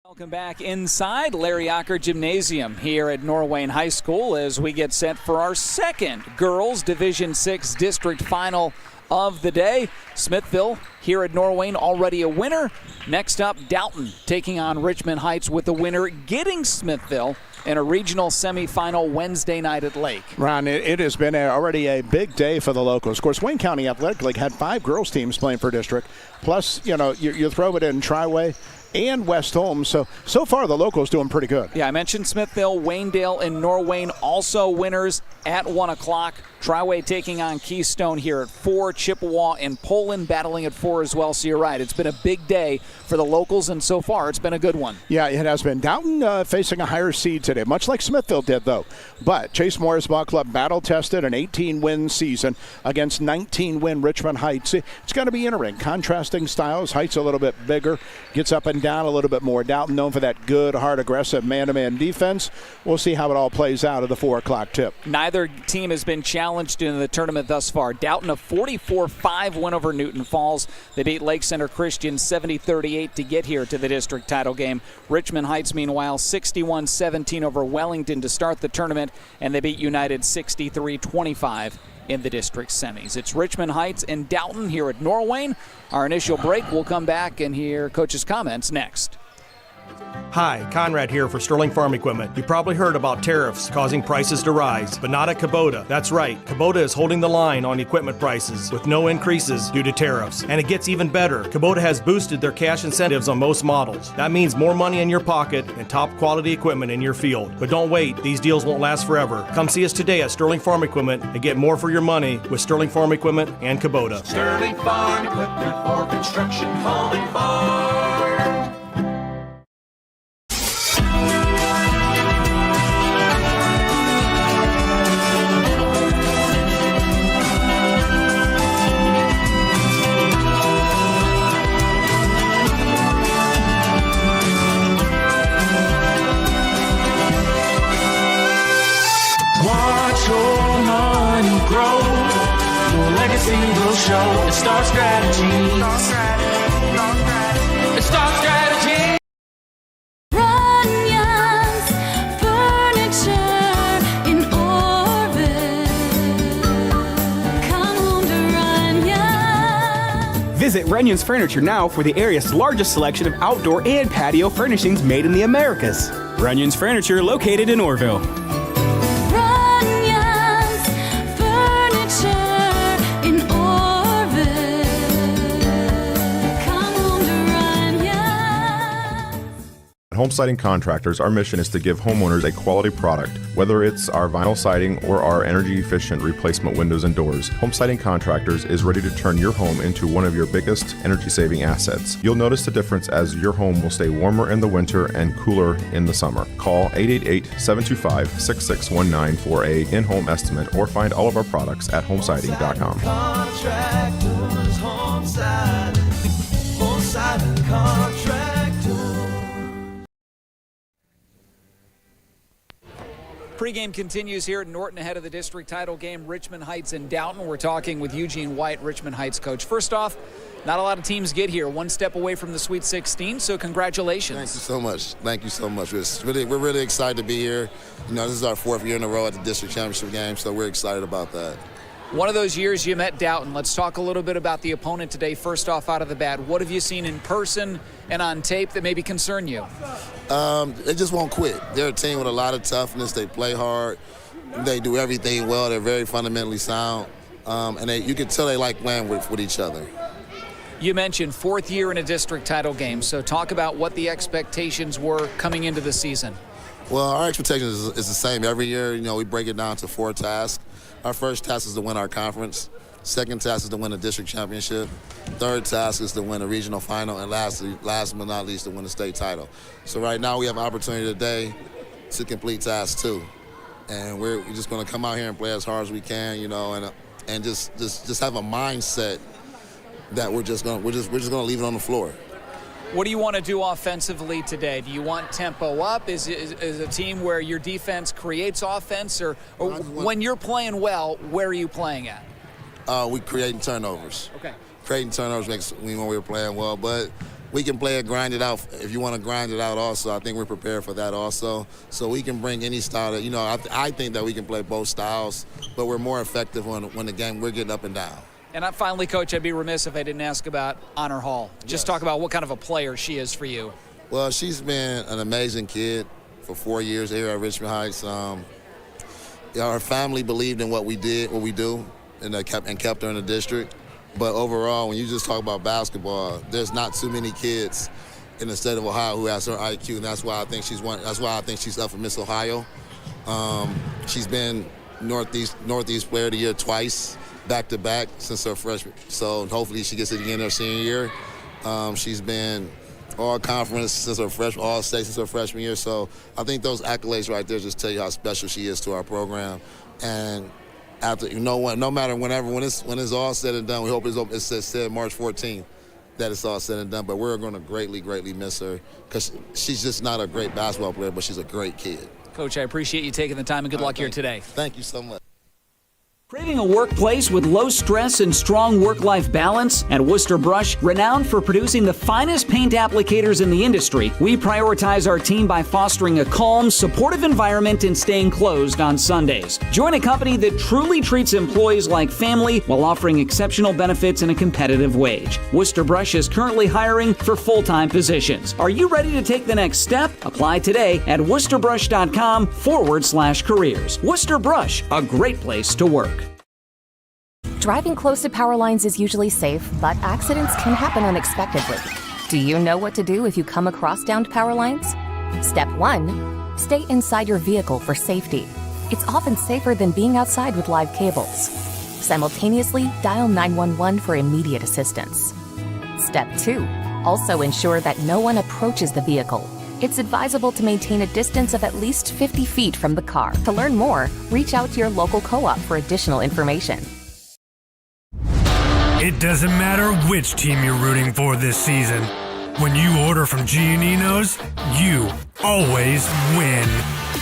Welcome back inside Larry Ocker Gymnasium here at Norwayne High School as we get set for our second girls Division VI district final of the day. Smithville here at Norwayne already a winner. Next up, Dalton taking on Richmond Heights with the winner, getting Smithville in a regional semifinal Wednesday night at Lake. Ron, it has been already a big day for the locals. Of course, Wayne County Athletic League had 5 girls teams playing for district. Plus, you throw it in Triway and West Holmes. So far the locals doing pretty good. Yeah, I mentioned Smithville, Waynedale, and Norwayne also winners at 1 o'clock. Triway taking on Keystone here at 4. Chippewa and Poland battling at 4 as well. So you're right, it's been a big day for the locals, and so far it's been a good one. Yeah, it has been. Dalton facing a higher seed today, much like Smithville did, though. But Chase Morris Ball Club battle-tested an 18-win season against 19-win Richmond Heights. It's going to be interesting. Contrasting styles. Heights a little bit bigger, gets up and down a little bit more. Dalton known for that good, hard, aggressive man-to-man defense. We'll see how it all plays out at the 4 o'clock tip. Neither team has been challenged in the tournament thus far. Dalton a 44-5 win over Newton Falls. They beat Lake Center Christian 70-38 to get here to the district title game. Richmond Heights, meanwhile, 61-17 over Wellington to start the tournament, and they beat United 63-25 in the district semis. It's Richmond Heights and Dalton here at Norwayne. Our initial break. We'll come back and hear Coach's comments next. Hi, Conrad here for Sterling Farm Equipment. You probably heard about tariffs causing prices to rise, but not at Kubota. That's right, Kubota is holding the line on equipment prices with no increases due to tariffs. And it gets even better. Kubota has boosted their cash incentives on most models. That means more money in your pocket and top quality equipment in your field. But don't wait, these deals won't last forever. Come see us today at Sterling Farm Equipment and get more for your money with Sterling Farm Equipment and Kubota. Sterling Farm Equipment for construction, home and farm. Will show the Star Strategy. The Star Strategy. Runyon's Furniture in Orville. Come home to Runyon. Visit Runyon's Furniture now for the area's largest selection of outdoor and patio furnishings made in the Americas. Runyon's Furniture located in Orville. Home Siding Contractors, our mission is to give homeowners a quality product, whether it's our vinyl siding or our energy-efficient replacement windows and doors. Home Siding Contractors is ready to turn your home into one of your biggest energy-saving assets. You'll notice the difference as your home will stay warmer in the winter and cooler in the summer. Call 888-725-6619 for a in-home estimate or find all of our products at homesiding.com. Contractors, Home Siding Contractors. Pregame continues here at Norton ahead of the district title game, Richmond Heights and Dalton. We're talking with Eugene White, Richmond Heights coach. First off, not a lot of teams get here, one step away from the Sweet 16, so congratulations. Thank you so much. Thank you so much. We're really excited to be here. This is our 4th year in a row at the district championship game, so we're excited about that. One of those years you met Dalton. Let's talk a little bit about the opponent today. First off, out of the bat, what have you seen in person and on tape that maybe concern you? They just won't quit. They're a team with a lot of toughness. They play hard. They do everything well. They're very fundamentally sound. And you can tell they like playing with each other. You mentioned 4th year in a district title game, so talk about what the expectations were coming into the season. Well, our expectations is the same every year. We break it down to 4 tasks. Our first task is to win our conference. Second task is to win a district championship. Third task is to win a regional final. And last but not least, to win a state title. So right now we have an opportunity today to complete task 2. And we're just going to come out here and play as hard as we can, and just have a mindset that we're just going to leave it on the floor. What do you want to do offensively today? Do you want tempo up? Is a team where your defense creates offense? Or when you're playing well, where are you playing at? We creating turnovers. Okay. Creating turnovers makes me when we're playing well. But we can play it, grind it out. If you want to grind it out also, I think we're prepared for that also. So we can bring any style that, I think that we can play both styles, but we're more effective when the game, we're getting up and down. And finally, Coach, I'd be remiss if I didn't ask about Honor Hall. Just talk about what kind of a player she is for you. Well, she's been an amazing kid for 4 years here at Richmond Heights. Our family believed in what we do, and kept her in the district. But overall, when you just talk about basketball, there's not too many kids in the state of Ohio who has her IQ, and that's why I think she's one. That's why I think she's up for Miss Ohio. She's been Northeast Player of the Year twice, back to back, since her freshman. So hopefully she gets it again her senior year. She's been all conference since her freshman, all state since her freshman year. So I think those accolades right there just tell you how special she is to our program. And after no matter when it's all said and done, we hope it said March 14th that it's all said and done. But we're going to greatly miss her because she's just not a great basketball player, but she's a great kid. Coach, I appreciate you taking the time, and good luck here today. Thank you so much. Craving a workplace with low stress and strong work-life balance? At Worcester Brush, renowned for producing the finest paint applicators in the industry, we prioritize our team by fostering a calm, supportive environment and staying closed on Sundays. Join a company that truly treats employees like family while offering exceptional benefits and a competitive wage. Worcester Brush is currently hiring for full-time positions. Are you ready to take the next step? Apply today at worcesterbrush.com/careers. Worcester Brush, a great place to work. Driving close to power lines is usually safe, but accidents can happen unexpectedly. Do you know what to do if you come across downed power lines? Step 1. Stay inside your vehicle for safety. It's often safer than being outside with live cables. Simultaneously, dial 911 for immediate assistance. Step 2. Also ensure that no one approaches the vehicle. It's advisable to maintain a distance of at least 50 feet from the car. To learn more, reach out to your local co-op for additional information. It doesn't matter which team you're rooting for this season. When you order from Giannino's, you always win.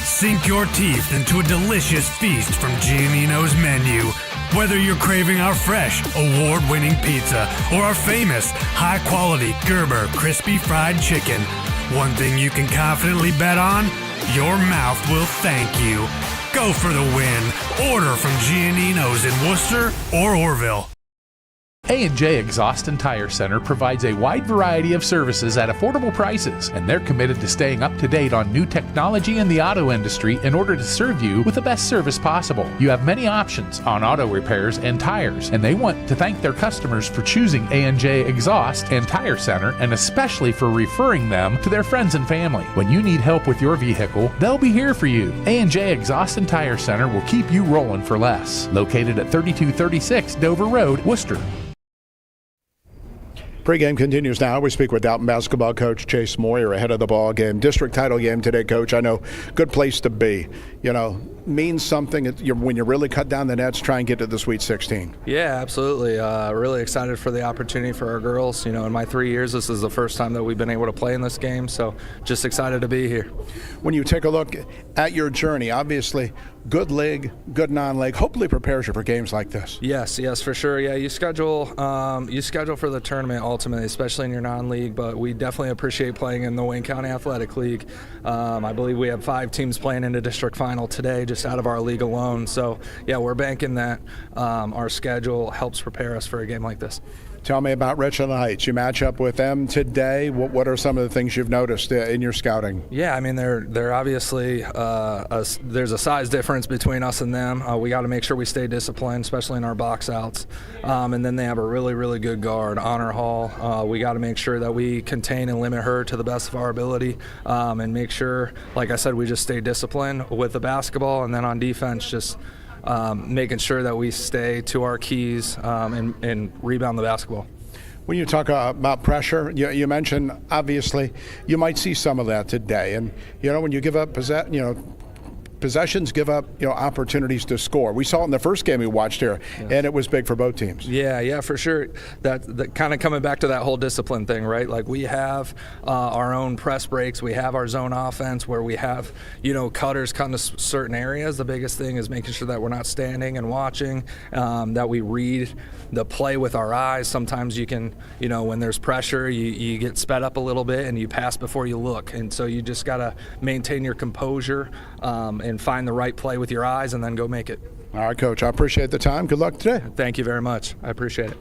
Sink your teeth into a delicious feast from Giannino's menu. Whether you're craving our fresh, award-winning pizza or our famous, high-quality Gerber crispy fried chicken, one thing you can confidently bet on, your mouth will thank you. Go for the win. Order from Giannino's in Worcester or Orville. A&J Exhaust and Tire Center provides a wide variety of services at affordable prices, and they're committed to staying up to date on new technology in the auto industry in order to serve you with the best service possible. You have many options on auto repairs and tires, and they want to thank their customers for choosing A&J Exhaust and Tire Center, and especially for referring them to their friends and family. When you need help with your vehicle, they'll be here for you. A&J Exhaust and Tire Center will keep you rolling for less. Located at 3236 Dover Road, Worcester. Pregame continues now. We speak with Dalton basketball coach Chase Moyer ahead of the ball game. District title game today, Coach. I know, good place to be. Means something when you really cut down the nets, try and get to the Sweet 16. Yeah, absolutely. Really excited for the opportunity for our girls. In my 3 years, this is the first time that we've been able to play in this game, so just excited to be here. When you take a look at your journey, obviously, good league, good non-league, hopefully prepares you for games like this. Yes, for sure. Yeah, you schedule for the tournament ultimately, especially in your non-league, but we definitely appreciate playing in the Wayne County Athletic League. I believe we have 5 teams playing in the district final today, just out of our league alone. So, yeah, we're banking that our schedule helps prepare us for a game like this. Tell me about Richmond Heights. You match up with them today. What are some of the things you've noticed in your scouting? Yeah, I mean, they're obviously there's a size difference between us and them. We got to make sure we stay disciplined, especially in our box outs. And then they have a really, really good guard, Honor Hall. We got to make sure that we contain and limit her to the best of our ability, and make sure, like I said, we just stay disciplined with the basketball, and then on defense, just making sure that we stay to our keys and rebound the basketball. When you talk about pressure, you mentioned obviously you might see some of that today, and when you give up possessions give up, opportunities to score. We saw it in the first game we watched here, and it was big for both teams. Yeah, for sure. That kind of coming back to that whole discipline thing, right? Like we have our own press breaks, we have our zone offense where we have, cutters come to certain areas. The biggest thing is making sure that we're not standing and watching, that we read the play with our eyes. Sometimes you can, when there's pressure, you get sped up a little bit and you pass before you look. And so you just got to maintain your composure and find the right play with your eyes and then go make it. All right, Coach, I appreciate the time. Good luck today. Thank you very much. I appreciate it.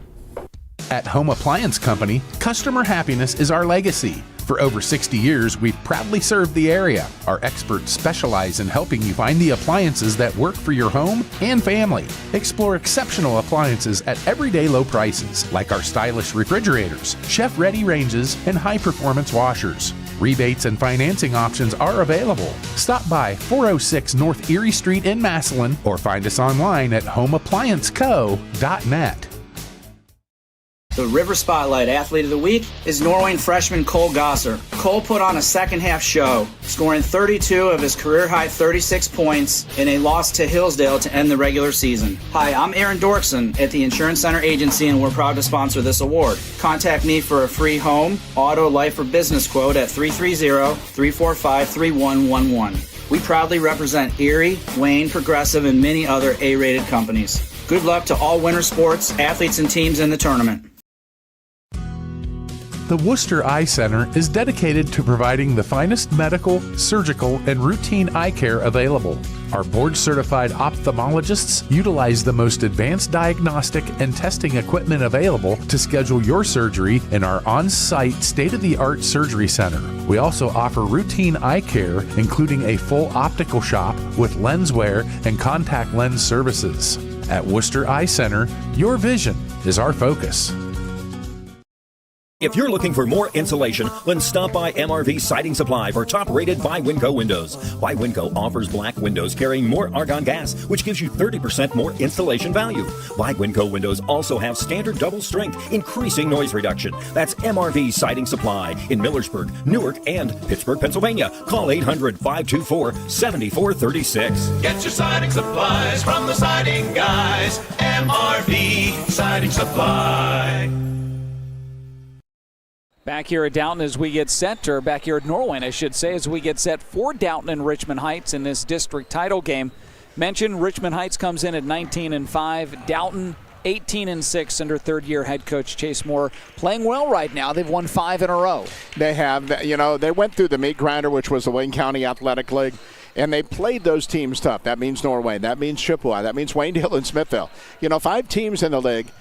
At Home Appliance Company, customer happiness is our legacy. For over 60 years, we've proudly served the area. Our experts specialize in helping you find the appliances that work for your home and family. Explore exceptional appliances at everyday low prices, like our stylish refrigerators, chef-ready ranges, and high-performance washers. Rebates and financing options are available. Stop by 406 North Erie Street in Massillon or find us online at homeapplianceco.net. The River Spotlight Athlete of the Week is Norwayne freshman Cole Gosser. Cole put on a second-half show, scoring 32 of his career-high 36 points in a loss to Hillsdale to end the regular season. Hi, I'm Aaron Dorkson at the Insurance Center Agency, and we're proud to sponsor this award. Contact me for a free home, auto, life, or business quote at 330-345-3111. We proudly represent Erie, Wayne, Progressive, and many other A-rated companies. Good luck to all winter sports, athletes, and teams in the tournament. The Worcester Eye Center is dedicated to providing the finest medical, surgical, and routine eye care available. Our board-certified ophthalmologists utilize the most advanced diagnostic and testing equipment available to schedule your surgery in our on-site state-of-the-art surgery center. We also offer routine eye care, including a full optical shop with lens wear and contact lens services. At Worcester Eye Center, your vision is our focus. If you're looking for more insulation, then stop by MRV Siding Supply for top-rated by Winco windows. By Winco offers black windows carrying more argon gas, which gives you 30% more installation value. By Winco windows also have standard double strength, increasing noise reduction. That's MRV Siding Supply in Millersburg, Newark, and Pittsburgh, Pennsylvania. Call 800-524-7436. Get your siding supplies from the siding guys. MRV Siding Supply. Back here at Dalton as we get set, or back here at Norwayne, I should say, as we get set for Dalton and Richmond Heights in this district title game. Mentioned Richmond Heights comes in at 19-5. Dalton 18-6 under third-year head coach Chase Moore, playing well right now. They've won 5 in a row. They have. They went through the meat grinder, which was the Wayne County Athletic League, and they played those teams tough. That means Norwayne. That means Chippewa. That means Wayndale and Smithville. 5 teams in the league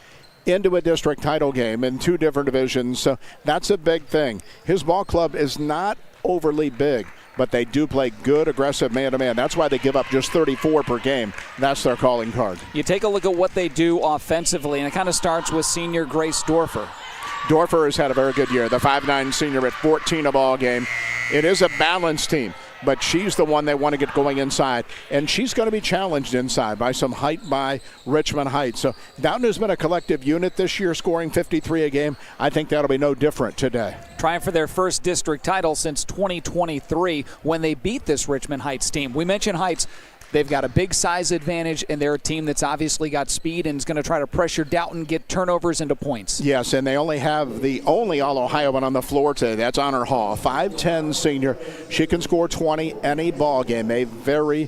into a district title game in 2 different divisions, so that's a big thing. His ball club is not overly big, but they do play good, aggressive man-to-man. That's why they give up just 34 per game. That's their calling card. You take a look at what they do offensively, and it kind of starts with senior Grace Dorfer. Dorfer has had a very good year. The 5'9" senior at 14 a ball game. It is a balanced team, but she's the one they want to get going inside, and she's going to be challenged inside by some height by Richmond Heights. So Dalton has been a collective unit this year, scoring 53 a game. I think that'll be no different today. Trying for their first district title since 2023 when they beat this Richmond Heights team. We mentioned Heights. They've got a big size advantage, and they're a team that's obviously got speed and is going to try to pressure Dalton, get turnovers into points. Yes, and they only have the only All-Ohioan on the floor today. That's Honor Hall, 5'10" senior. She can score 20 any ball game. A very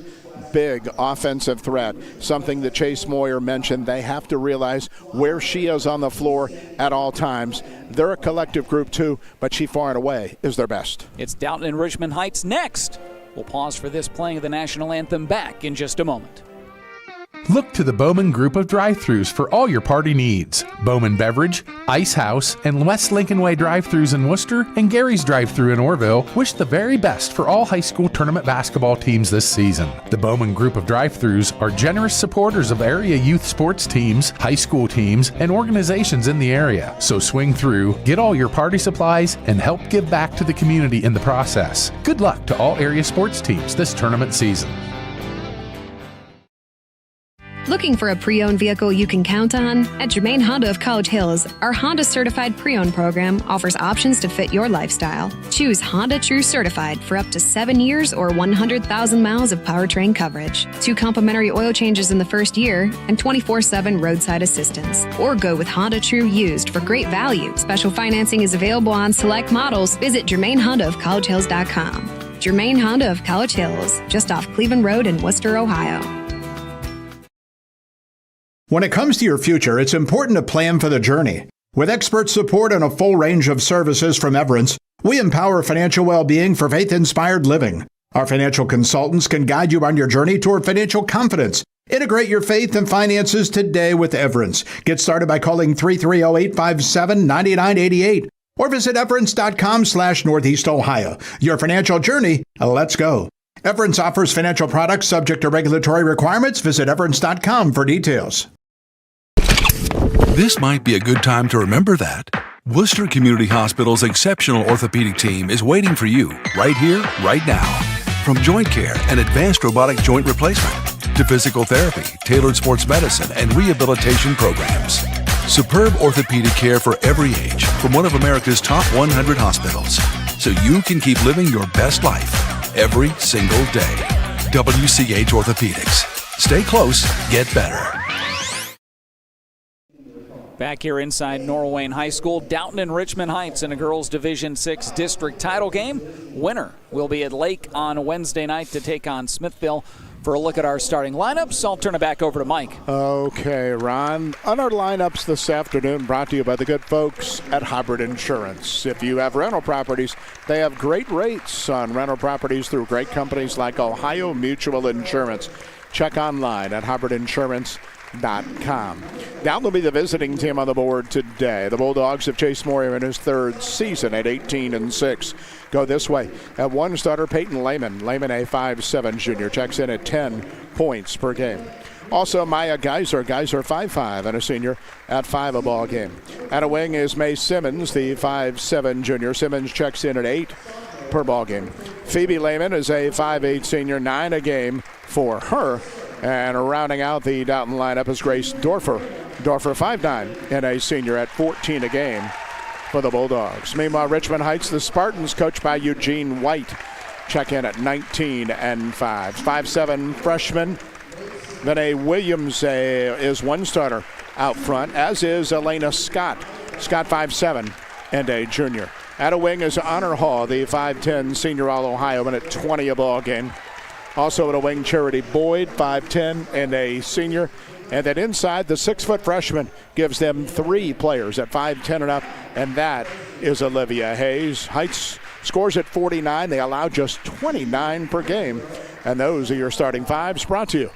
big offensive threat, something that Chase Moyer mentioned. They have to realize where she is on the floor at all times. They're a collective group too, but she far and away is their best. It's Dalton and Richmond Heights next. We'll pause for this, playing the national anthem, back in just a moment. Look to the Bowman Group of drive-thrus for all your party needs. Bowman Beverage, Ice House, and West Lincoln Way drive-thrus in Worcester, and Gary's drive-thru in Orville wish the very best for all high school tournament basketball teams this season. The Bowman Group of drive-thrus are generous supporters of area youth sports teams, high school teams, and organizations in the area. So swing through, get all your party supplies, and help give back to the community in the process. Good luck to all area sports teams this tournament season. Looking for a pre-owned vehicle you can count on? At Germain Honda of College Hills, our Honda Certified Pre-Owned program offers options to fit your lifestyle. Choose Honda True Certified for up to 7 years or 100,000 miles of powertrain coverage, 2 complimentary oil changes in the first year, and 24/7 roadside assistance. Or go with Honda True Used for great value. Special financing is available on select models. Visit GermainHondaofCollegeHills.com. Germain Honda of College Hills, just off Cleveland Road in Worcester, Ohio. When it comes to your future, it's important to plan for the journey. With expert support and a full range of services from Everence, we empower financial well-being for faith-inspired living. Our financial consultants can guide you on your journey toward financial confidence. Integrate your faith and finances today with Everence. Get started by calling 330-857-9988 or visit everence.com/Northeast Ohio. Your financial journey, let's go. Everence offers financial products subject to regulatory requirements. Visit everence.com for details. This might be a good time to remember that. Worcester Community Hospital's exceptional orthopedic team is waiting for you right here, right now. From joint care and advanced robotic joint replacement to physical therapy, tailored sports medicine, and rehabilitation programs. Superb orthopedic care for every age from one of America's top 100 hospitals, so you can keep living your best life every single day. WCH Orthopedics. Stay close, get better. Back here inside Norwayne High School, Dalton and Richmond Heights in a girls' Division VI district title game. Winner will be at Lake on Wednesday night to take on Smithville. For a look at our starting lineups, I'll turn it back over to Mike. Okay, Ron. On our lineups this afternoon, brought to you by the good folks at Hubbard Insurance. If you have rental properties, they have great rates on rental properties through great companies like Ohio Mutual Insurance. Check online at HubbardInsurance.com. Dalton will be the visiting team on the board today. The Bulldogs have Chase Moyer in his third season at 18-6. Go this way. At one starter, Peyton Lehman. Lehman, a 5'7" junior, checks in at 10 points per game. Also, Maya Geyser. Geyser, 5'5", and a senior at 5 a ball game. At a wing is May Simmons, the 5'7" junior. Simmons checks in at 8 per ball game. Phoebe Lehman is a 5'8" senior, 9 a game for her. And rounding out the Dalton lineup is Grace Dorfer. Dorfer, 5'9", and a senior at 14 a game for the Bulldogs. Meanwhile, Richmond Heights, the Spartans, coached by Eugene White, check in at 19-5. 5'7" freshman. Vinay Williams is one starter out front, as is Elena Scott. Scott, 5'7", and a junior. At a wing is Honor Hall, the 5'10" senior All-Ohioan at 20 a ball game. Also at a wing, Charity Boyd, 5'10", and a senior. And then inside, the 6-foot freshman gives them 3 players at 5'10" and up, and that is Olivia Hayes. Heights scores at 49. They allow just 29 per game. And those are your starting fives, brought to you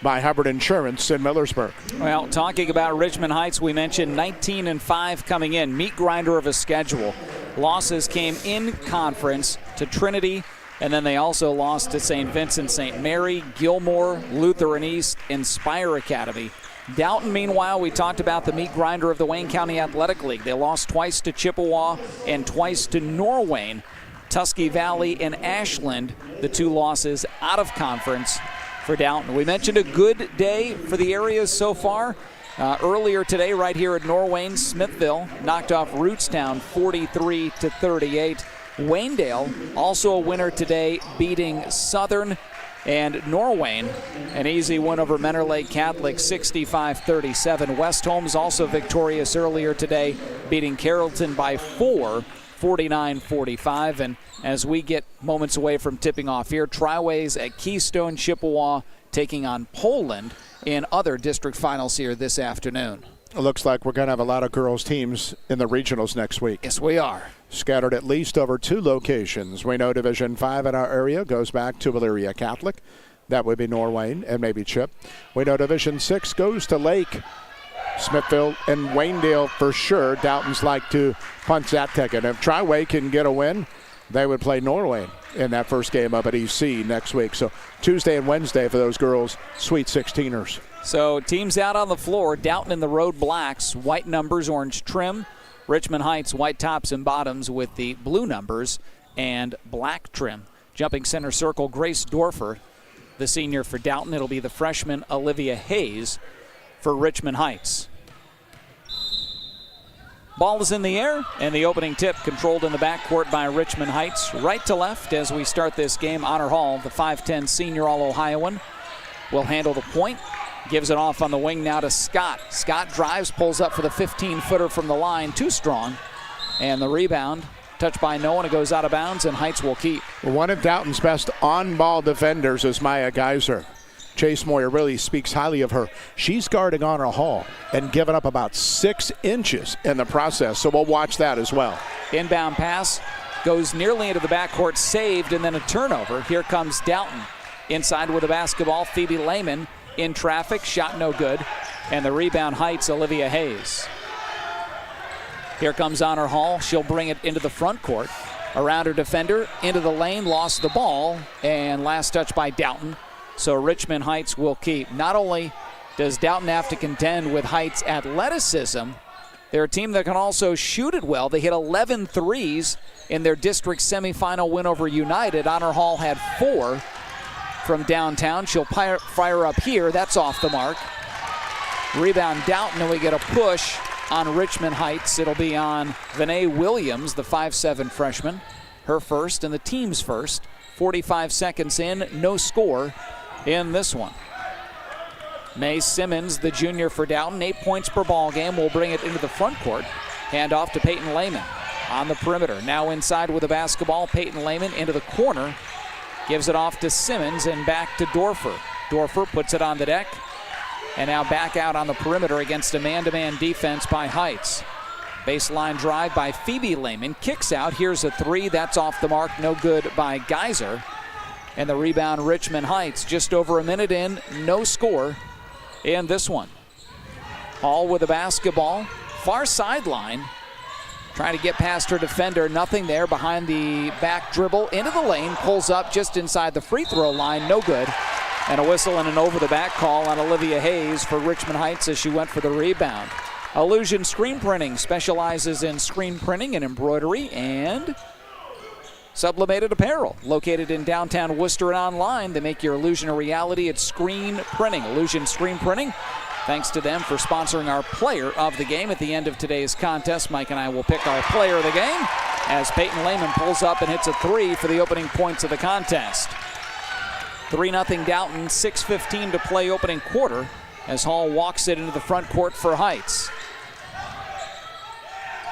by Hubbard Insurance in Millersburg. Well, talking about Richmond Heights, we mentioned 19-5 coming in. Meat grinder of a schedule. Losses came in conference to Trinity, and then they also lost to St. Vincent, St. Mary, Gilmore, Lutheran East, and Spire Academy. Dalton, meanwhile, we talked about the meat grinder of the Wayne County Athletic League. They lost twice to Chippewa and twice to Norwayne. Tusky Valley and Ashland, the 2 losses out of conference for Dalton. We mentioned a good day for the areas so far. Earlier today, right here at Norwayne, Smithville knocked off Rootstown 43-38. Waynedale, also a winner today, beating Southern, and Norwayne, an easy win over Menor Lake Catholic, 65-37. West Holmes also victorious earlier today, beating Carrollton by 4, 49-45. And as we get moments away from tipping off here, Triways at Keystone, Chippewa taking on Poland in other district finals here this afternoon. It looks like we're going to have a lot of girls' teams in the regionals next week. Yes, we are. Scattered at least over 2 locations. We know Division 5 in our area goes back to Valeria Catholic. That would be Norwayne and maybe Chip. We know Division 6 goes to Lake, Smithville, and Waynedale for sure. Dalton's like to punch that ticket. If Triway can get a win, they would play Norwayne in that first game up at EC next week. So Tuesday and Wednesday for those girls, Sweet 16ers. So teams out on the floor. Dalton in the road blacks, white numbers, orange trim. Richmond Heights, white tops and bottoms with the blue numbers and black trim. Jumping center circle, Grace Dorfer. the senior for Dalton. It'll be the freshman Olivia Hayes for Richmond Heights. Ball is in the air, and the opening tip controlled in the backcourt by Richmond Heights. Right to left as we start this game. Honor Hall, the 5'10 senior All-Ohioan, will handle the point. Gives it off on the wing now to Scott. Scott drives, pulls up for the 15-footer from the line. Too strong. And the rebound, touched by no one. It goes out of bounds, and Heights will keep. One of Dalton's best on-ball defenders is Maya Geiser. Chase Moyer really speaks highly of her. She's guarding Honor Hall and given up about 6 inches in the process, so we'll watch that as well. Inbound pass goes nearly into the backcourt, saved, and then a turnover. Here comes Dalton. Inside with the basketball, Phoebe Lehman in traffic, shot no good. And the rebound, Heights, Olivia Hayes. Here comes Honor Hall. She'll bring it into the front court. Around her defender, into the lane, lost the ball, and last touch by Dalton. So Richmond Heights will keep. Not only does Dalton have to contend with Heights' athleticism, they're a team that can also shoot it well. They hit 11 threes in their district semifinal win over United. Honor Hall had 4 from downtown. She'll fire up here. That's off the mark. Rebound Dalton, and we get a push on Richmond Heights. It'll be on Vinay Williams, the 5'7 freshman. Her first and the team's first. 45 seconds in, no score in this one. May Simmons, the junior for Dalton, 8 points per ball game, will bring it into the front court. Hand off to Peyton Lehman on the perimeter. Now inside with the basketball, Peyton Lehman into the corner. Gives it off to Simmons and back to Dorfer. Dorfer puts it on the deck. And now back out on the perimeter against a man-to-man defense by Heights. Baseline drive by Phoebe Lehman. Kicks out. Here's a 3. That's off the mark. No good by Geiser. And the rebound, Richmond Heights. Just over a minute in. No score in this one. Hall with the basketball. Far sideline. Trying to get past her defender. Nothing there. Behind the back dribble. Into the lane. Pulls up just inside the free throw line. No good. And a whistle and an over-the-back call on Olivia Hayes for Richmond Heights as she went for the rebound. Illusion Screen Printing specializes in screen printing and embroidery and sublimated apparel. Located in downtown Worcester and online, they make your illusion a reality. It's screen printing. Illusion Screen Printing. Thanks to them for sponsoring our player of the game. At the end of today's contest, Mike and I will pick our player of the game as Peyton Lehman pulls up and hits a 3 for the opening points of the contest. 3-0 Dalton, 6:15 to play opening quarter as Hall walks it into the front court for Heights.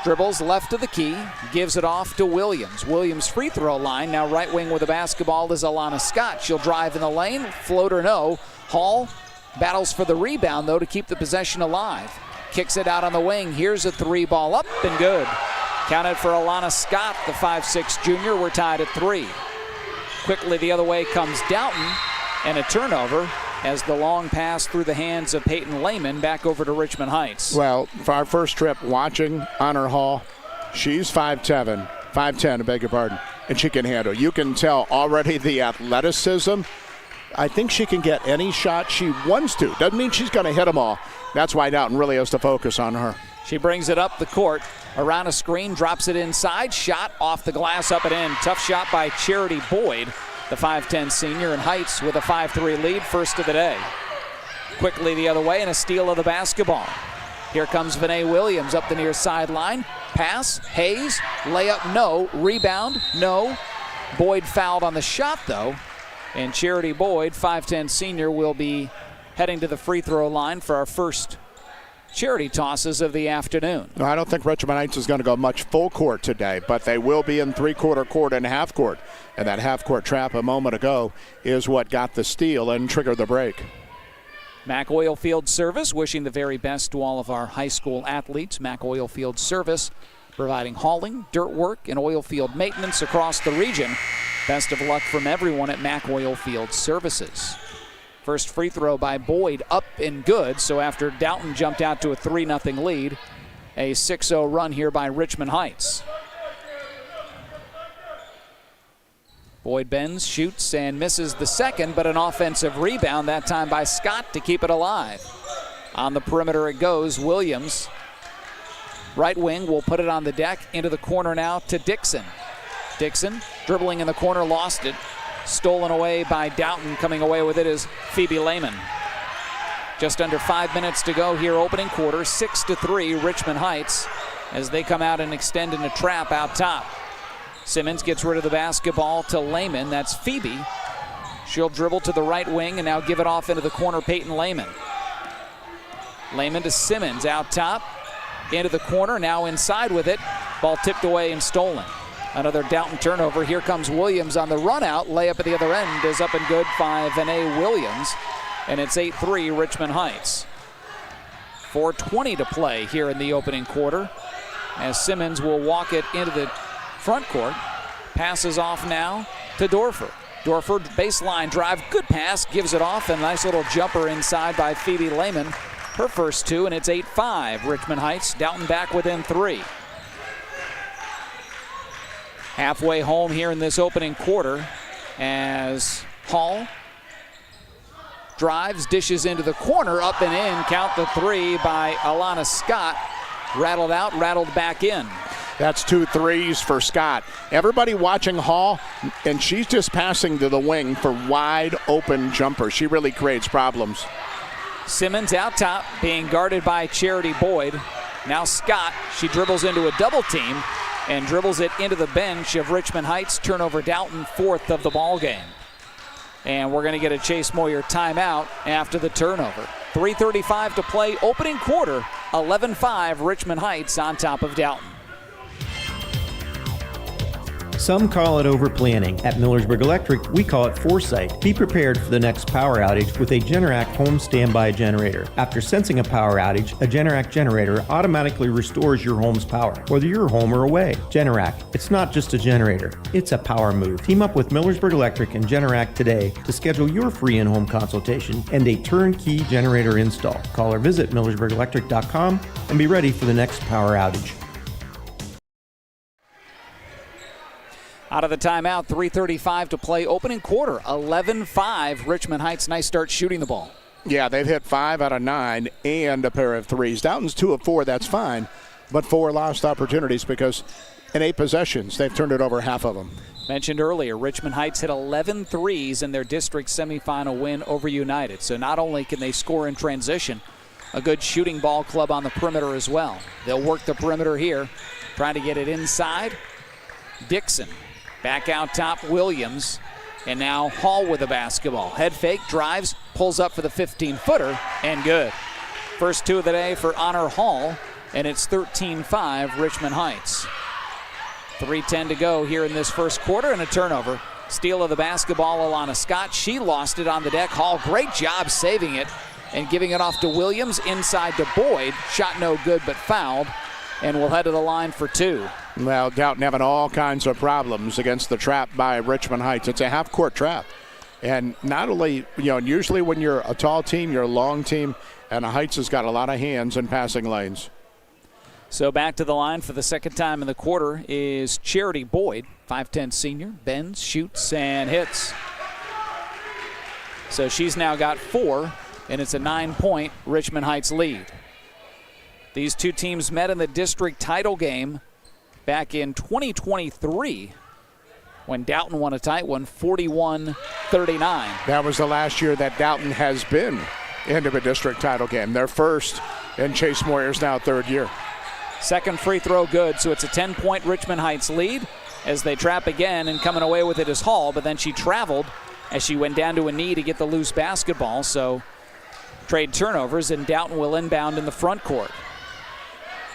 Dribbles left of the key, gives it off to Williams. Williams free throw line, now right wing with the basketball is Alana Scott. She'll drive in the lane, floater no. Hall battles for the rebound though to keep the possession alive. Kicks it out on the wing, here's a 3 ball up and good. Counted for Alana Scott, the 5'6 junior. We're tied at 3. Quickly the other way comes Dalton, and a turnover as the long pass through the hands of Peyton Lehman back over to Richmond Heights. Well, for our first trip watching Honor Hall, she's 5'10", I beg your pardon, and she can handle. You can tell already the athleticism. I think she can get any shot she wants to. Doesn't mean she's going to hit them all. That's why Dalton really has to focus on her. She brings it up the court, around a screen, drops it inside, shot off the glass, up and in. Tough shot by Charity Boyd, the 5'10 senior, and Heights with a 5-3 lead, first of the day. Quickly the other way, and a steal of the basketball. Here comes Vinay Williams up the near sideline. Pass, Hayes, layup, no. Rebound, no. Boyd fouled on the shot, though. And Charity Boyd, 5'10 senior, will be heading to the free throw line for our first charity tosses of the afternoon. No, I don't think Richmond Heights is going to go much full court today, but they will be in three-quarter court and half court. And that half-court trap a moment ago is what got the steal and triggered the break. Mac Oilfield Service, wishing the very best to all of our high school athletes. Mac Oilfield Service, providing hauling, dirt work, and oil field maintenance across the region. Best of luck from everyone at Mac Oilfield Services. First free throw by Boyd, up and good. So after Dalton jumped out to a 3-0 lead, a 6-0 run here by Richmond Heights. Boyd bends, shoots, and misses the second, but an offensive rebound, that time by Scott to keep it alive. On the perimeter it goes. Williams, right wing, will put it on the deck. Into the corner now to Dixon. Dixon dribbling in the corner, lost it. stolen away by Dalton. Coming away with it is Phoebe Lehman. Just under 5 minutes to go here, opening quarter, 6-3 Richmond Heights as they come out and extend in a trap out top. Simmons gets rid of the basketball to Lehman. That's Phoebe. She'll dribble to the right wing and now give it off into the corner, Peyton Lehman. Lehman to Simmons out top, into the corner, now inside with it. Ball tipped away and stolen. Another Dalton turnover. Here comes Williams on the run out. Layup at the other end is up and good by Vinay Williams. And it's 8-3 Richmond Heights. 4:20 to play here in the opening quarter as Simmons will walk it into the front court. Passes off now to Dorfer. Dorfer baseline drive, good pass, gives it off, and nice little jumper inside by Phoebe Lehman. Her first two, and it's 8-5 Richmond Heights. Dalton back within 3. Halfway home here in this opening quarter as Hall drives, dishes into the corner, up and in. Count the 3 by Alana Scott. Rattled out, rattled back in. That's 2 threes for Scott. Everybody watching Hall, and she's just passing to the wing for wide open jumpers. She really creates problems. Simmons out top, being guarded by Charity Boyd. Now Scott, she dribbles into a double team and dribbles it into the bench of Richmond Heights. Turnover Dalton, 4th of the ball game. And we're going to get a Chase Moyer timeout after the turnover. 3:35 to play, opening quarter, 11-5 Richmond Heights on top of Dalton. Some call it overplanning. At Millersburg Electric, we call it foresight. Be prepared for the next power outage with a Generac home standby generator. After sensing a power outage, a Generac generator automatically restores your home's power, whether you're home or away. Generac, it's not just a generator, it's a power move. Team up with Millersburg Electric and Generac today to schedule your free in-home consultation and a turnkey generator install. Call or visit millersburgelectric.com and be ready for the next power outage. Out of the timeout, 3:35 to play. Opening quarter, 11-5 Richmond Heights. Nice start shooting the ball. Yeah, they've hit 5 out of 9 and a pair of threes. Dalton's 2 of 4, that's fine. But 4 lost opportunities because in 8 possessions, they've turned it over half of them. Mentioned earlier, Richmond Heights hit 11 threes in their district semifinal win over United. So not only can they score in transition, a good shooting ball club on the perimeter as well. They'll work the perimeter here, trying to get it inside. Dixon. Back out top, Williams. And now Hall with the basketball. Head fake, drives, pulls up for the 15-footer, and good. First 2 of the day for Honor Hall, and it's 13-5 Richmond Heights. 3:10 to go here in this first quarter, and a turnover. Steal of the basketball, Alana Scott. She lost it on the deck. Hall, great job saving it and giving it off to Williams. Inside to Boyd. Shot no good, but fouled. And we'll head to the line for 2. Well, Dalton having all kinds of problems against the trap by Richmond Heights. It's a half-court trap. And not only, usually when you're a tall team, you're a long team, and Heights has got a lot of hands in passing lanes. So back to the line for the second time in the quarter is Charity Boyd, 5'10 senior, bends, shoots, and hits. So she's now got 4, and it's a 9-point Richmond Heights lead. These two teams met in the district title game back in 2023 when Dalton won a tight one, 41-39. That was the last year that Dalton has been into a district title game. Their first, and Chase Moyer's now 3rd year. Second free throw good, so it's a 10-point Richmond Heights lead as they trap again, and coming away with it is Hall, but then she traveled as she went down to a knee to get the loose basketball, so trade turnovers, and Dalton will inbound in the front court.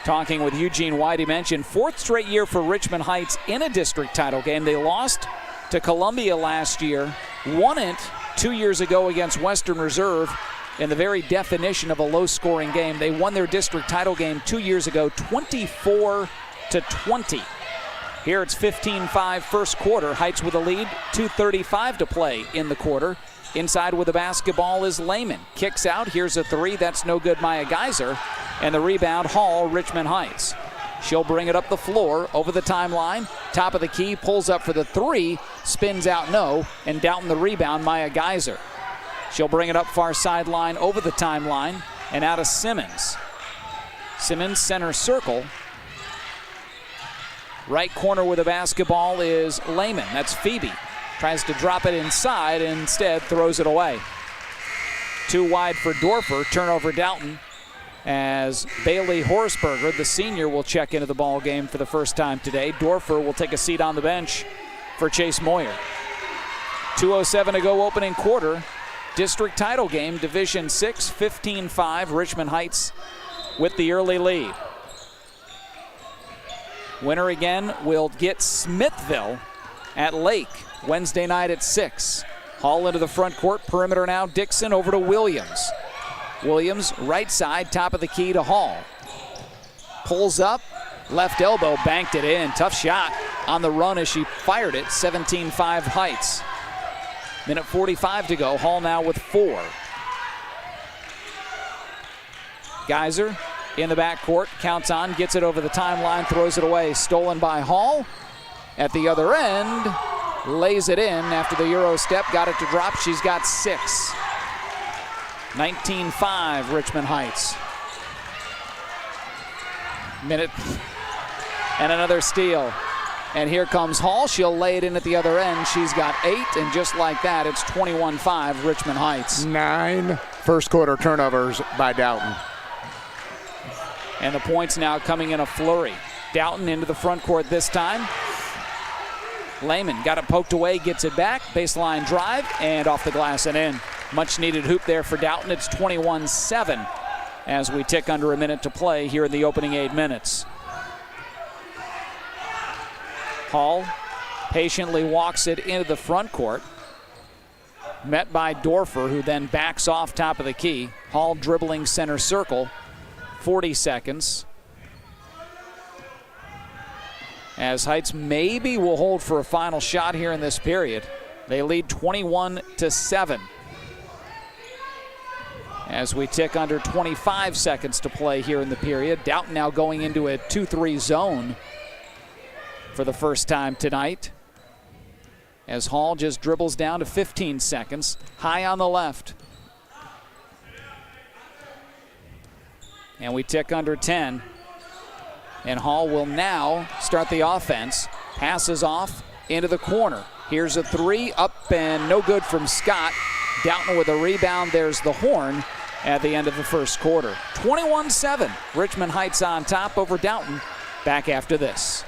Talking with Eugene White, he mentioned 4th straight year for Richmond Heights in a district title game. They lost to Columbia last year, won it 2 years ago against Western Reserve in the very definition of a low-scoring game. They won their district title game 2 years ago, 24-20. Here it's 15-5 first quarter. Heights with a lead, 2:35 to play in the quarter. Inside with the basketball is Lehman. Kicks out, here's a 3, that's no good, Maya Geyser. And the rebound, Hall, Richmond Heights. She'll bring it up the floor, over the timeline. Top of the key, pulls up for the 3, spins out no, and Dalton the rebound, Maya Geyser. She'll bring it up far sideline, over the timeline, and out of Simmons. Simmons center circle. Right corner with the basketball is Lehman, that's Phoebe. Tries to drop it inside, instead throws it away. Too wide for Dorfer. Turnover Dalton, as Bailey Horsberger, the senior, will check into the ball game for the first time today. Dorfer will take a seat on the bench for Chase Moyer. 2:07 to go, opening quarter. District title game, Division 6, 15-5. Richmond Heights with the early lead. Winner again will get Smithville at Lake Wednesday night at 6. Hall into the front court, perimeter now. Dixon over to Williams. Williams, right side, top of the key to Hall. Pulls up, left elbow, banked it in. Tough shot on the run as she fired it. 17-5 Heights. Minute 45 to go. Hall now with 4. Geyser in the backcourt, counts on, gets it over the timeline, throws it away. Stolen by Hall. At the other end, lays it in after the Euro step, got it to drop. She's got 6. 19-5 Richmond Heights. Minute and another steal. And here comes Hall. She'll lay it in at the other end. She's got 8, and just like that, it's 21-5 Richmond Heights. 9 first quarter turnovers by Dalton. And the points now coming in a flurry. Dalton into the front court this time. Lehman got it poked away, gets it back. Baseline drive, and off the glass and in. Much needed hoop there for Dalton. It's 21-7 as we tick under a minute to play here in the opening 8 minutes. Hall patiently walks it into the front court. Met by Dorfer, who then backs off top of the key. Hall dribbling center circle. 40 seconds. As Heights maybe will hold for a final shot here in this period. They lead 21-7. As we tick under 25 seconds to play here in the period. Dalton now going into a 2-3 zone for the first time tonight. As Hall just dribbles down to 15 seconds. High on the left. And we tick under 10. And Hall will now start the offense. Passes off into the corner. Here's a 3, up and no good from Scott. Dalton with a rebound. There's the horn at the end of the first quarter. 21-7. Richmond Heights on top over Dalton. Back after this.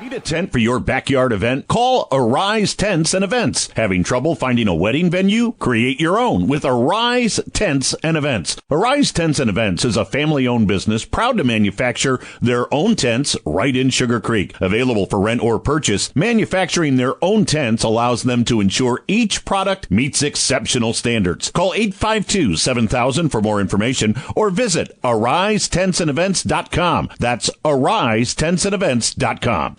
Need a tent for your backyard event? Call Arise Tents and Events. Having trouble finding a wedding venue? Create your own with Arise Tents and Events. Arise Tents and Events is a family-owned business proud to manufacture their own tents right in Sugar Creek. Available for rent or purchase, manufacturing their own tents allows them to ensure each product meets exceptional standards. Call 852-7000 for more information or visit AriseTentsandEvents.com. That's AriseTentsandEvents.com.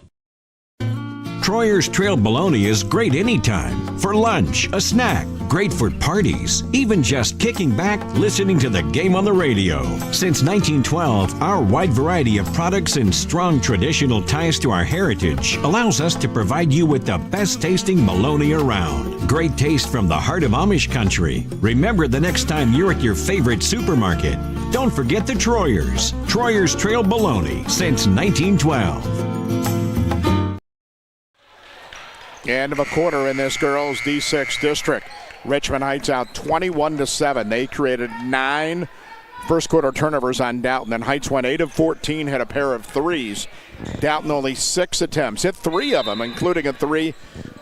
Troyer's Trail Bologna is great anytime. For lunch, a snack, great for parties, even just kicking back, listening to the game on the radio. Since 1912, our wide variety of products and strong traditional ties to our heritage allows us to provide you with the best tasting bologna around. Great taste from the heart of Amish country. Remember the next time you're at your favorite supermarket, don't forget the Troyers. Troyer's Trail Bologna since 1912. End of a quarter in this girls D6 district. Richmond Heights out 21-7. They created 9 first quarter turnovers on Dalton, and Heights went 8 of 14, had a pair of threes. Dalton only 6 attempts, hit 3 of them, including a 3,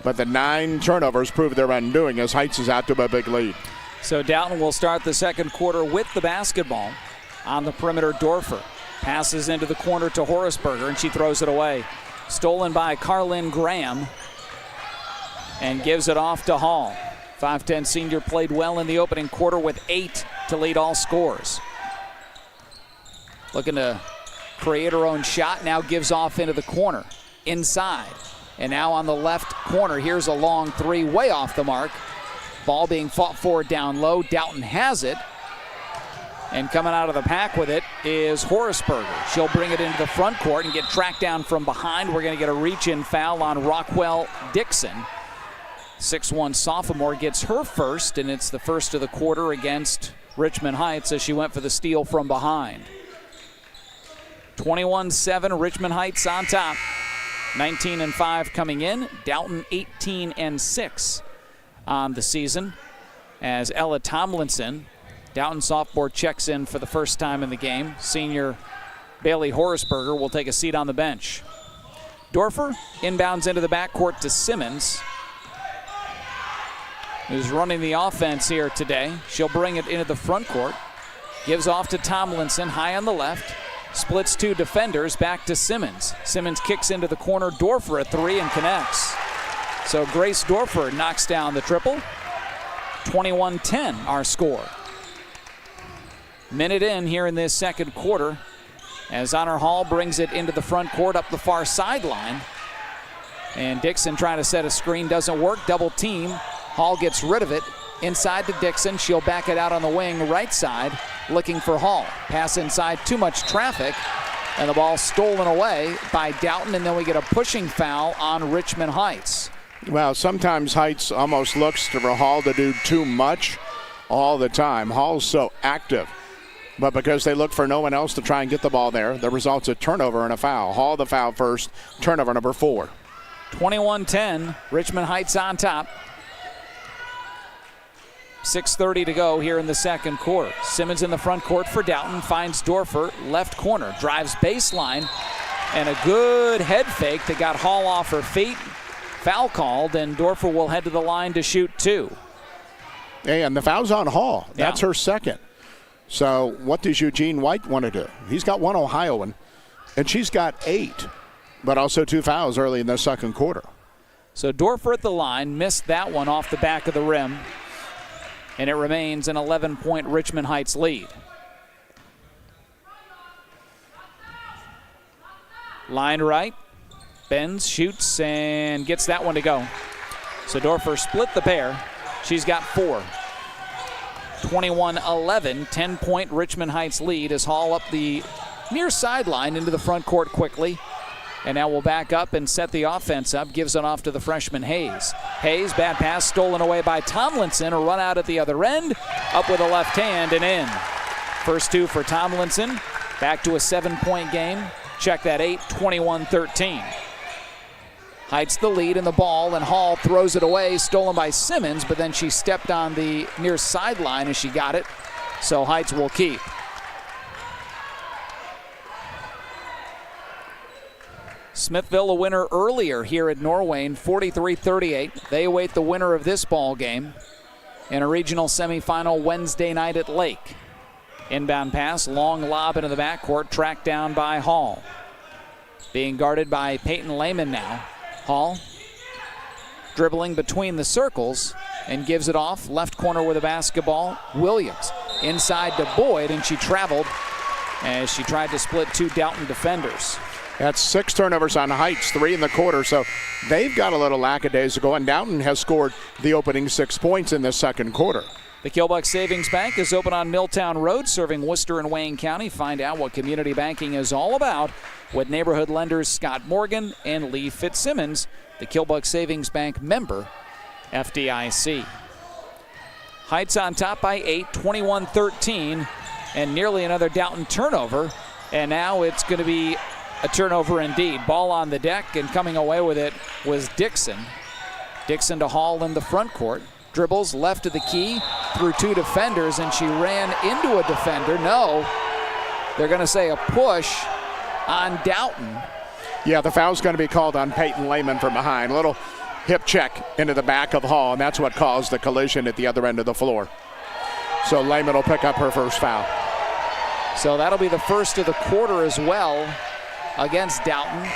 but the 9 turnovers proved their undoing as Heights is out to a big lead. So Dalton will start the second quarter with the basketball. On the perimeter, Dorfer passes into the corner to Horaceberger, and she throws it away. Stolen by Carlin Graham. And gives it off to Hall. 5'10 senior played well in the opening quarter with 8 to lead all scores. Looking to create her own shot, now gives off into the corner, inside. And now on the left corner, here's a long 3, way off the mark. Ball being fought for down low. Dalton has it. And coming out of the pack with it is Horaceberger. She'll bring it into the front court and get tracked down from behind. We're going to get a reach-in foul on Rockwell Dixon. 6'1 sophomore gets her first, and it's the first of the quarter against Richmond Heights as she went for the steal from behind. 21-7, Richmond Heights on top. 19-5 coming in. Dalton 18-6 on the season. As Ella Tomlinson, Dalton sophomore, checks in for the first time in the game. Senior Bailey Horaceberger will take a seat on the bench. Dorfer inbounds into the backcourt to Simmons, who's running the offense here today. She'll bring it into the front court. Gives off to Tomlinson, high on the left. Splits two defenders, back to Simmons. Simmons kicks into the corner. Dorfer a three and connects. So Grace Dorfer knocks down the triple. 21-10 our score. Minute in here in this second quarter, as Honor Hall brings it into the front court up the far sideline. And Dixon trying to set a screen, doesn't work. Double team. Hall gets rid of it. Inside to Dixon. She'll back it out on the wing right side, looking for Hall. Pass inside, too much traffic, and the ball stolen away by Dalton, and then we get a pushing foul on Richmond Heights. Well, sometimes Heights almost looks for Hall to do too much all the time. Hall's so active. But because they look for no one else to try and get the ball there, the result's a turnover and a foul. Hall the foul first, turnover number 4. 21-10, Richmond Heights on top. 6:30 to go here in the second quarter. Simmons in the front court for Dalton, finds Dorfer, left corner, drives baseline, and a good head fake that got Hall off her feet. Foul called, and Dorfer will head to the line to shoot 2. Hey, and the foul's on Hall. That's her second. So what does Eugene White want to do? He's got one Ohioan, and she's got 8, but also 2 fouls early in the second quarter. So Dorfer at the line, missed that one off the back of the rim, and it remains an 11-point Richmond Heights lead. Line right, bends, shoots, and gets that one to go. So Dorfer split the pair. She's got 4. 21-11, 10-point Richmond Heights lead as Hall up the near sideline into the front court quickly. And now we'll back up and set the offense up. Gives it off to the freshman Hayes. Hayes, bad pass, stolen away by Tomlinson. A run out at the other end. Up with a left hand and in. First 2 for Tomlinson. Back to a 7-point game. Check that 8, 21-13. Heights the lead in the ball, and Hall throws it away. Stolen by Simmons, but then she stepped on the near sideline as she got it. So Heights will keep. Smithville a winner earlier here at Norwayne, 43-38. They await the winner of this ball game in a regional semifinal Wednesday night at Lake. Inbound pass, long lob into the backcourt, tracked down by Hall. Being guarded by Peyton Lehman now. Hall dribbling between the circles and gives it off. Left corner with a basketball. Williams inside to Boyd, and she traveled as she tried to split 2 Dalton defenders. That's 6 turnovers on Heights, 3 in the quarter, so they've got a little lackadaisical, and Dalton has scored the opening 6 points in the second quarter. The Kilbuck Savings Bank is open on Milltown Road, serving Worcester and Wayne County. Find out what community banking is all about with neighborhood lenders Scott Morgan and Lee Fitzsimmons. The Kilbuck Savings Bank member, FDIC. Heights on top by 8, 21-13, and nearly another Dalton turnover. And now it's going to be a turnover indeed. Ball on the deck, and coming away with it was Dixon. Dixon to Hall in the front court. Dribbles left of the key through 2 defenders, and she ran into a defender. No, they're going to say a push on Dalton. Yeah, the foul's going to be called on Peyton Lehman from behind. A little hip check into the back of Hall, and that's what caused the collision at the other end of the floor. So Lehman will pick up her first foul. So that'll be the first of the quarter as well against Dalton,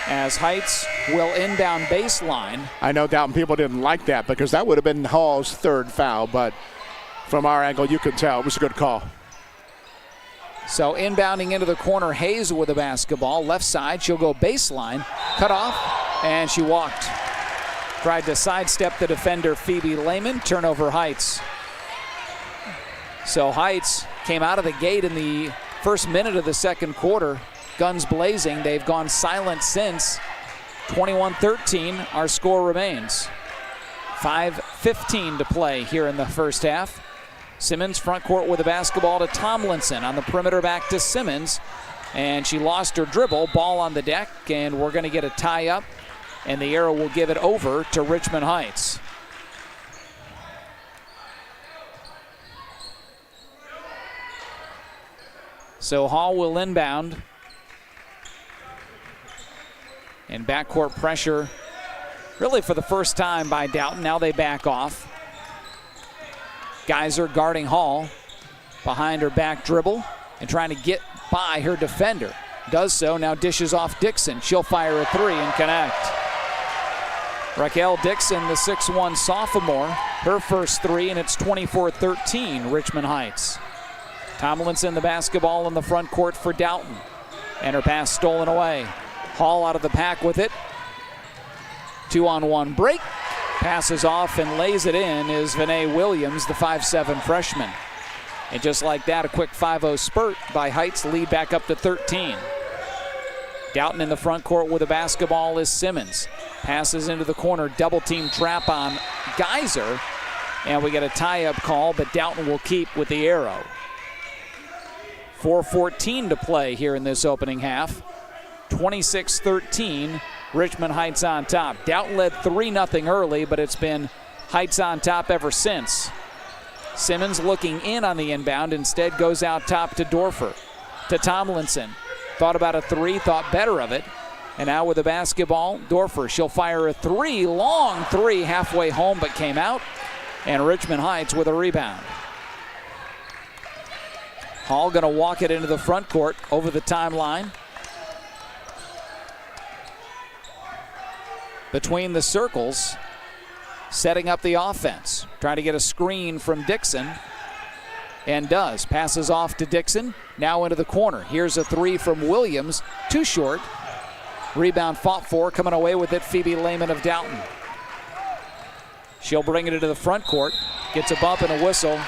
as Heights will inbound baseline. I know Dalton people didn't like that because that would have been Hall's 3rd foul, but from our angle you could tell it was a good call. So inbounding into the corner, Hayes with the basketball. Left side, she'll go baseline. Cut off, and she walked. Tried to sidestep the defender, Phoebe Lehman. Turnover Heights. So Heights came out of the gate in the first minute of the second quarter. Guns blazing. They've gone silent since. 21-13, our score remains. 5:15 to play here in the first half. Simmons front court with the basketball to Tomlinson. On the perimeter back to Simmons. And she lost her dribble. Ball on the deck, and we're going to get a tie-up. And the arrow will give it over to Richmond Heights. So Hall will inbound. And backcourt pressure really for the first time by Dalton. Now they back off. Geyser guarding Hall behind her back dribble and trying to get by her defender. Does so, now dishes off Dixon. She'll fire a three and connect. Raquel Dixon, the 6'1 sophomore, her first three, and it's 24-13 Richmond Heights. Tomlinson the basketball in the front court for Dalton. And her pass stolen away. Hall out of the pack with it. 2-on-1 break. Passes off and lays it in is Vinay Williams, the 5'7 freshman. And just like that, a quick 5-0 spurt by Heights, lead back up to 13. Dalton in the front court with the basketball is Simmons. Passes into the corner, double team trap on Geyser. And we get a tie-up call, but Dalton will keep with the arrow. 4:14 to play here in this opening half. 26-13, Richmond Heights on top. Dalton led 3-0 early, but it's been Heights on top ever since. Simmons looking in on the inbound, instead goes out top to Dorfer. To Tomlinson. Thought about a three, thought better of it. And now with the basketball, Dorfer, she'll fire a three, long three, halfway home, but came out. And Richmond Heights with a rebound. Hall going to walk it into the front court over the timeline. Between the circles, setting up the offense. Trying to get a screen from Dixon. And does. Passes off to Dixon. Now into the corner. Here's a three from Williams. Too short. Rebound fought for. Coming away with it, Phoebe Lehman of Dalton. She'll bring it into the front court. Gets a bump and a whistle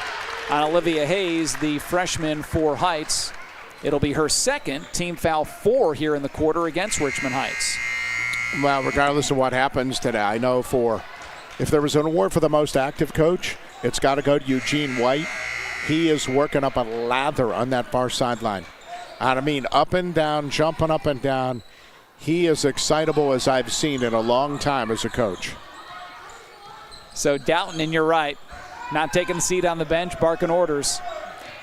on Olivia Hayes, the freshman for Heights. It'll be her second. Team foul 4 here in the quarter against Richmond Heights. Well, regardless of what happens today, I know if there was an award for the most active coach, it's got to go to Eugene White. He is working up a lather on that far sideline. I mean, up and down, jumping up and down. He is excitable as I've seen in a long time as a coach. So Dalton, and you're right, not taking the seat on the bench, barking orders.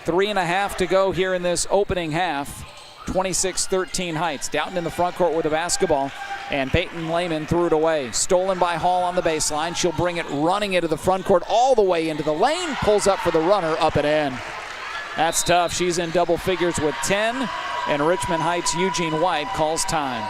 3.5 to go here in this opening half. 26-13 Heights. Dalton in the front court with the basketball. And Peyton Lehman threw it away. Stolen by Hall on the baseline. She'll bring it running into the front court all the way into the lane. Pulls up for the runner, up and in. That's tough. She's in double figures with 10. And Richmond Heights' Eugene White calls time.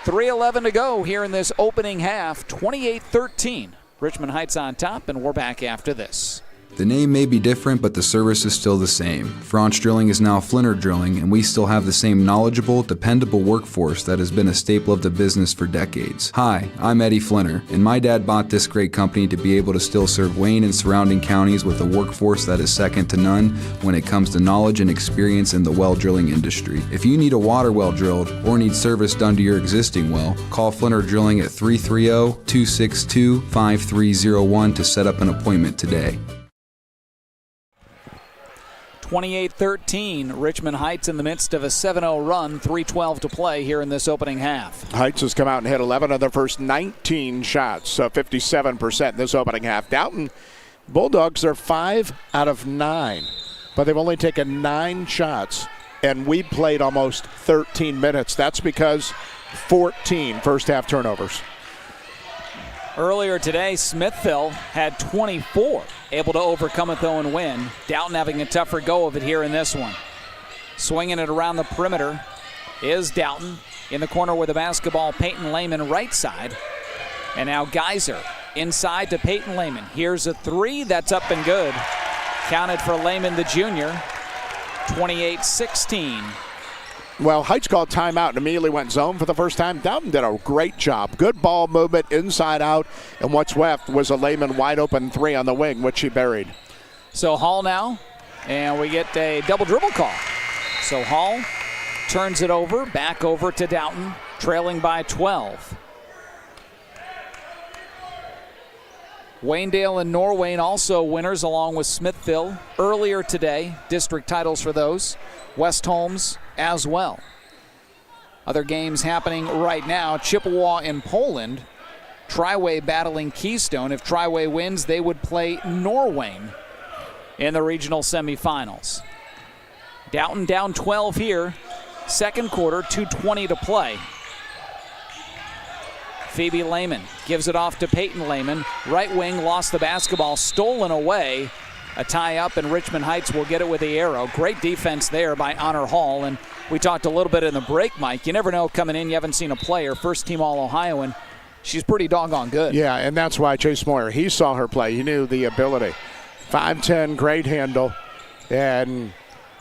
3:11 to go here in this opening half. 28-13. Richmond Heights on top, and we're back after this. The name may be different, but the service is still the same. Franch Drilling is now Flinner Drilling, and we still have the same knowledgeable, dependable workforce that has been a staple of the business for decades. Hi, I'm Eddie Flinner, and my dad bought this great company to be able to still serve Wayne and surrounding counties with a workforce that is second to none when it comes to knowledge and experience in the well drilling industry. If you need a water well drilled or need service done to your existing well, call Flinner Drilling at 330-262-5301 to set up an appointment today. 28-13, Richmond Heights in the midst of a 7-0 run, 3:12 to play here in this opening half. Heights has come out and hit 11 of their first 19 shots, so 57% in this opening half. Dalton Bulldogs are 5 out of 9, but they've only taken 9 shots, and we played almost 13 minutes. That's because 14 first half turnovers. Earlier today, Smithville had 24, able to overcome it though and win. Dalton having a tougher go of it here in this one. Swinging it around the perimeter is Dalton. In the corner with the basketball, Peyton Lehman right side. And now Geyser inside to Peyton Lehman. Here's a three, that's up and good. Counted for Lehman the junior, 28-16. Well, Heights called timeout and immediately went zone for the first time. Dalton did a great job. Good ball movement inside out, and what's left was a Lehman wide open three on the wing, which she buried. So Hall now, and we get a double dribble call. So Hall turns it over, back over to Dalton, trailing by 12. Waynedale and Norwayne also winners along with Smithville earlier today. District titles for those. West Holmes as well. Other games happening right now. Chippewa in Poland. Triway battling Keystone. If Triway wins, they would play Norwayne in the regional semifinals. Dalton down 12 here. Second quarter, 2:20 to play. Phoebe Lehman gives it off to Peyton Lehman. Right wing lost the basketball, stolen away. A tie up, and Richmond Heights will get it with the arrow. Great defense there by Honor Hall. And we talked a little bit in the break, Mike. You never know coming in, you haven't seen a player, first team All-Ohioan. She's pretty doggone good. Yeah, and that's why Chase Moyer, he saw her play. He knew the ability. 5'10", great handle, and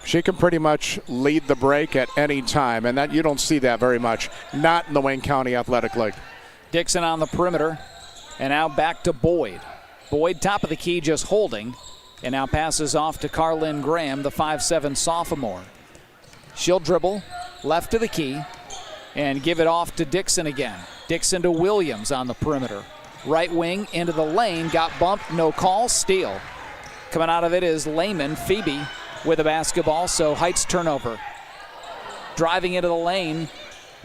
she can pretty much lead the break at any time, and that you don't see that very much, not in the Wayne County Athletic League. Dixon on the perimeter, and now back to Boyd. Boyd, top of the key, just holding, and now passes off to Carlin Graham, the 5'7" sophomore. She'll dribble, left to the key, and give it off to Dixon again. Dixon to Williams on the perimeter. Right wing into the lane, got bumped, no call, steal. Coming out of it is Lehman, Phoebe with the basketball, so Heights turnover. Driving into the lane,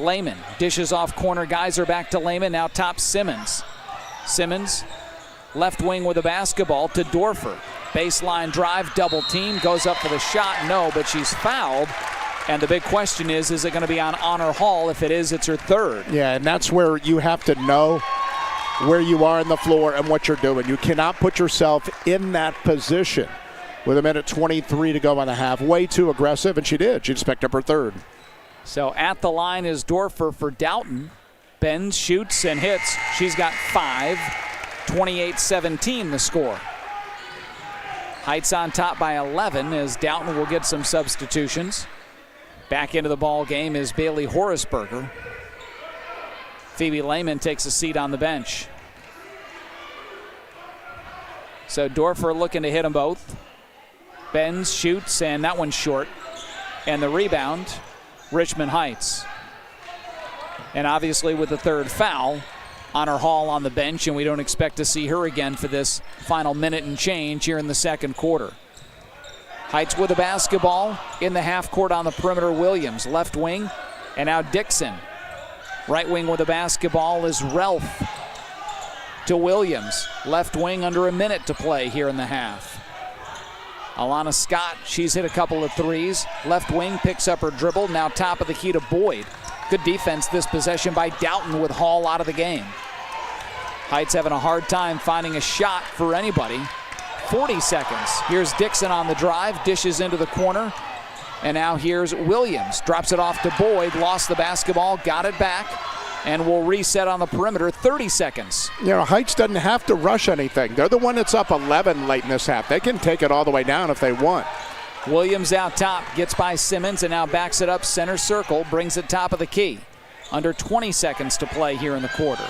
Lehman dishes off corner. Geyser back to Lehman, now top Simmons. Simmons, left wing with the basketball to Dorfer. Baseline drive, double team, goes up for the shot, no, but she's fouled. And the big question is it going to be on Honor Hall? If it is, it's her third. Yeah, and that's where you have to know where you are on the floor and what you're doing. You cannot put yourself in that position with 1:23 to go on the half. Way too aggressive, and she did. She just picked up her third. So at the line is Dorfer for Dalton. Bends, shoots, and hits. She's got 5. 28-17 the score. Heights on top by 11 as Dalton will get some substitutions. Back into the ball game is Bailey Horaceberger. Phoebe Lehman takes a seat on the bench. So Dorfer looking to hit them both. Bends, shoots, and that one's short. And the rebound, Richmond Heights. And obviously with the third foul, Honor Hall on the bench, and we don't expect to see her again for this final minute and change here in the second quarter. Heights with the basketball in the half court on the perimeter. Williams, left wing, and now Dixon. Right wing with the basketball is Relf to Williams. Left wing under a minute to play here in the half. Alana Scott, she's hit a couple of threes. Left wing picks up her dribble, now top of the key to Boyd. Good defense this possession by Dalton with Hall out of the game. Heights having a hard time finding a shot for anybody. 40 seconds. Here's Dixon on the drive, dishes into the corner. And now here's Williams. Drops it off to Boyd, lost the basketball, got it back, and will reset on the perimeter. 30 seconds. You know, Heights doesn't have to rush anything. They're the one that's up 11 late in this half. They can take it all the way down if they want. Williams out top, gets by Simmons, and now backs it up center circle, brings it top of the key. Under 20 seconds to play here in the quarter.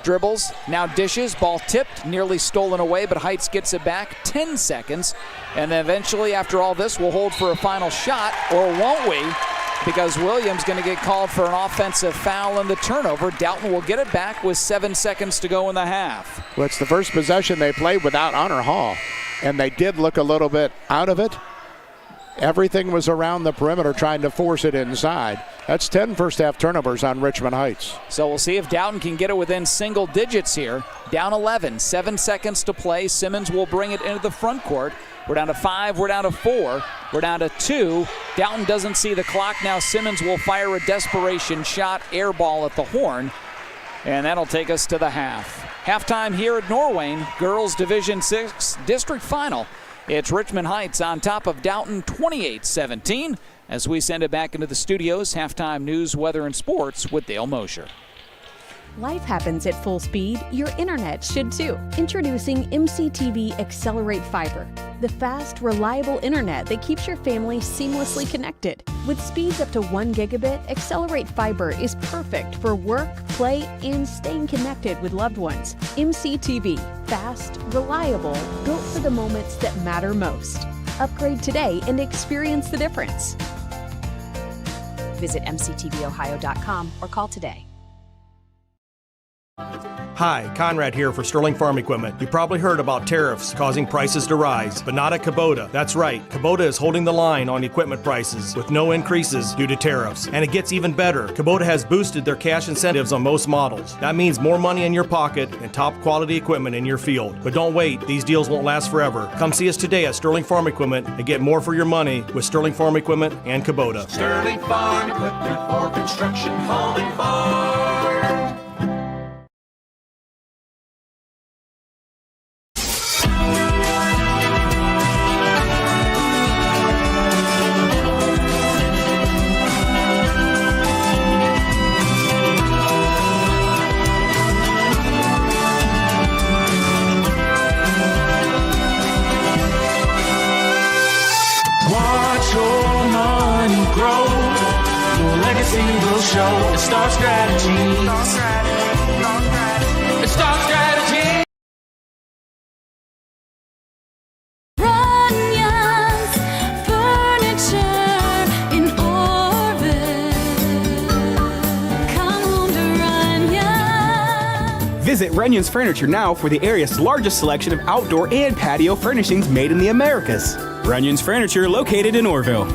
Dribbles, now dishes, ball tipped, nearly stolen away, but Heights gets it back. 10 seconds, and then eventually after all this, we'll hold for a final shot, or won't we? Because Williams going to get called for an offensive foul and the turnover. Dalton will get it back with 7 seconds to go in the half. Well, it's the first possession they played without Honor Hall, and they did look a little bit out of it. Everything was around the perimeter trying to force it inside. That's 10 first half turnovers on Richmond Heights. So we'll see if Dalton can get it within single digits here. Down 11, 7 seconds to play. Simmons will bring it into the front court. We're down to 5, we're down to 4, we're down to 2. Dalton doesn't see the clock. Now Simmons will fire a desperation shot, air ball at the horn, and that'll take us to the half. Halftime here at Norwayne, Girls Division 6 District Final. It's Richmond Heights on top of Dalton 28-17 as we send it back into the studios. Halftime news, weather, and sports with Dale Mosher. Life happens at full speed. Your internet should too. Introducing MCTV Accelerate Fiber, the fast, reliable internet that keeps your family seamlessly connected. With speeds up to 1 gigabit, Accelerate Fiber is perfect for work, play, and staying connected with loved ones. MCTV, fast, reliable, built for the moments that matter most. Upgrade today and experience the difference. Visit mctvohio.com or call today. Hi, Conrad here for Sterling Farm Equipment. You probably heard about tariffs causing prices to rise, but not at Kubota. That's right, Kubota is holding the line on equipment prices with no increases due to tariffs. And it gets even better. Kubota has boosted their cash incentives on most models. That means more money in your pocket and top quality equipment in your field. But don't wait, these deals won't last forever. Come see us today at Sterling Farm Equipment and get more for your money with Sterling Farm Equipment and Kubota. Sterling Farm Equipment for construction, home, and farm. Show. It's Star Strategy. It's Star Strategy. Runyon's Furniture in Orbit. Come home to Runyon. Visit Runyon's Furniture now for the area's largest selection of outdoor and patio furnishings made in the Americas. Runyon's Furniture located in Orville.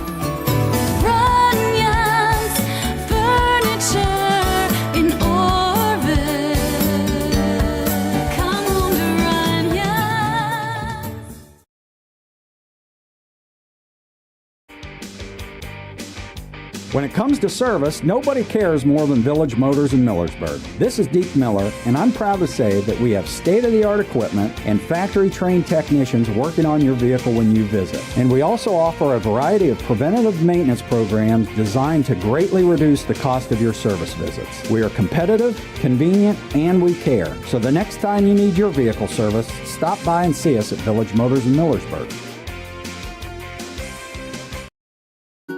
When it comes to service, nobody cares more than Village Motors in Millersburg. This is Deke Miller, and I'm proud to say that we have state-of-the-art equipment and factory-trained technicians working on your vehicle when you visit. And we also offer a variety of preventative maintenance programs designed to greatly reduce the cost of your service visits. We are competitive, convenient, and we care. So the next time you need your vehicle service, stop by and see us at Village Motors in Millersburg.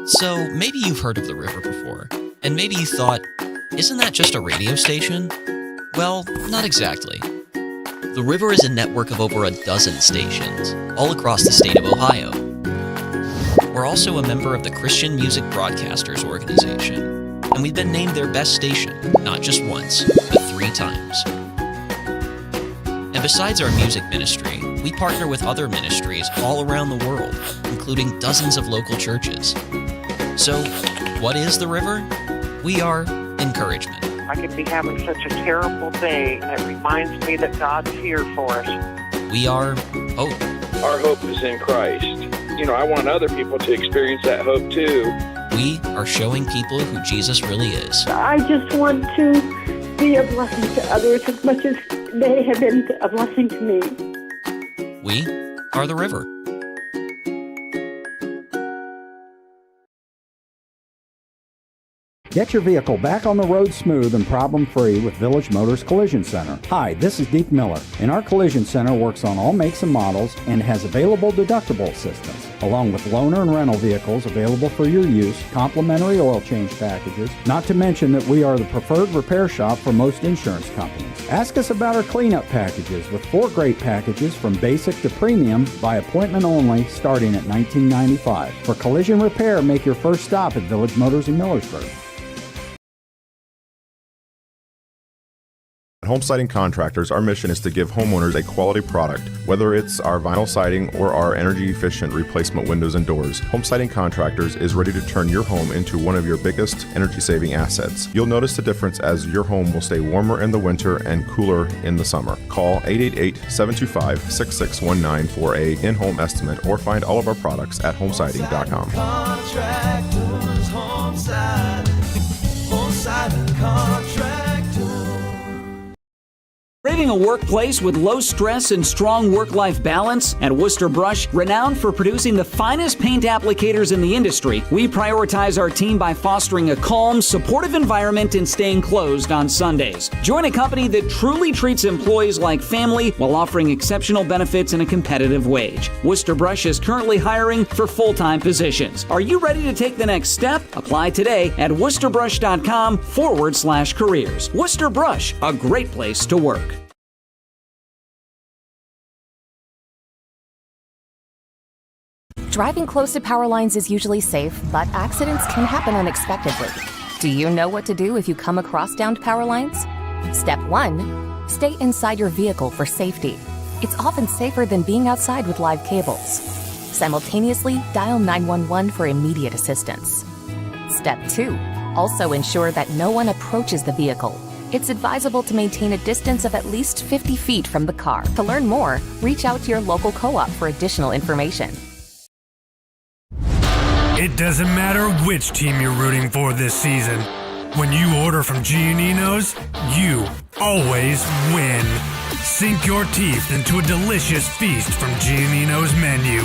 So maybe you've heard of the river before, and maybe you thought, isn't that just a radio station? Well, not exactly. The river is a network of over a dozen stations, all across the state of Ohio. We're also a member of the Christian Music Broadcasters Organization, and we've been named their best station, not just once, but 3 times. And besides our music ministry, we partner with other ministries all around the world, including dozens of local churches. So, what is the river? We are encouragement. I could be having such a terrible day, and it reminds me that God's here for us. We are hope. Our hope is in Christ. You know, I want other people to experience that hope too. We are showing people who Jesus really is. I just want to be a blessing to others as much as they have been a blessing to me. We are the river. Get your vehicle back on the road smooth and problem-free with Village Motors Collision Center. Hi, this is Deke Miller, and our Collision Center works on all makes and models and has available deductible assistance, along with loaner and rental vehicles available for your use, complimentary oil change packages, not to mention that we are the preferred repair shop for most insurance companies. Ask us about our cleanup packages with 4 great packages from basic to premium by appointment only starting at $19.95. For collision repair, make your first stop at Village Motors in Millersburg. At Home Siding Contractors, our mission is to give homeowners a quality product. Whether it's our vinyl siding or our energy-efficient replacement windows and doors, Home Siding Contractors is ready to turn your home into one of your biggest energy-saving assets. You'll notice the difference as your home will stay warmer in the winter and cooler in the summer. Call 888-725-6619 for a in-home estimate or find all of our products at homesiding.com. Contractors, Home Siding Contractors. Craving a workplace with low stress and strong work-life balance? At Worcester Brush, renowned for producing the finest paint applicators in the industry, we prioritize our team by fostering a calm, supportive environment and staying closed on Sundays. Join a company that truly treats employees like family while offering exceptional benefits and a competitive wage. Worcester Brush is currently hiring for full-time positions. Are you ready to take the next step? Apply today at worcesterbrush.com/careers. Worcester Brush, a great place to work. Driving close to power lines is usually safe, but accidents can happen unexpectedly. Do you know what to do if you come across downed power lines? Step 1. Stay inside your vehicle for safety. It's often safer than being outside with live cables. Simultaneously, dial 911 for immediate assistance. Step 2. Also ensure that no one approaches the vehicle. It's advisable to maintain a distance of at least 50 feet from the car. To learn more, reach out to your local co-op for additional information. It doesn't matter which team you're rooting for this season. When you order from Giannino's, you always win. Sink your teeth into a delicious feast from Giannino's menu.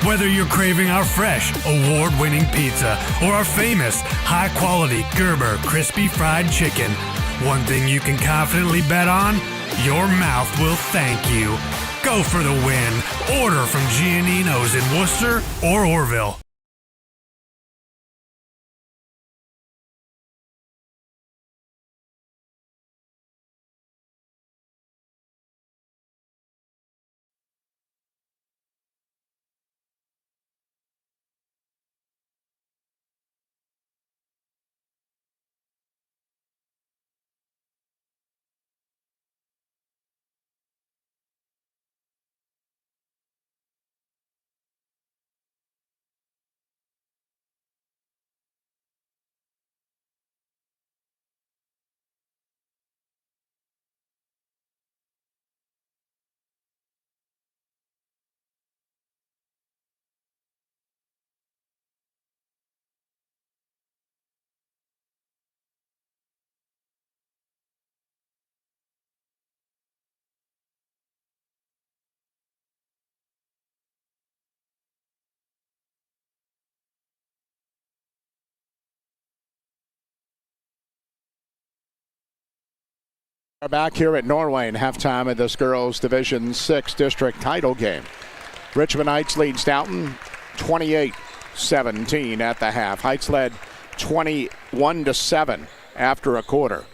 Whether you're craving our fresh, award-winning pizza or our famous, high-quality Gerber crispy fried chicken, one thing you can confidently bet on, your mouth will thank you. Go for the win. Order from Giannino's in Worcester or Orville. Back here at Norwayne, halftime of this girls' Division 6 district title game. Richmond Heights leads Dalton 28-17 at the half. Heights led 21-7 after a quarter.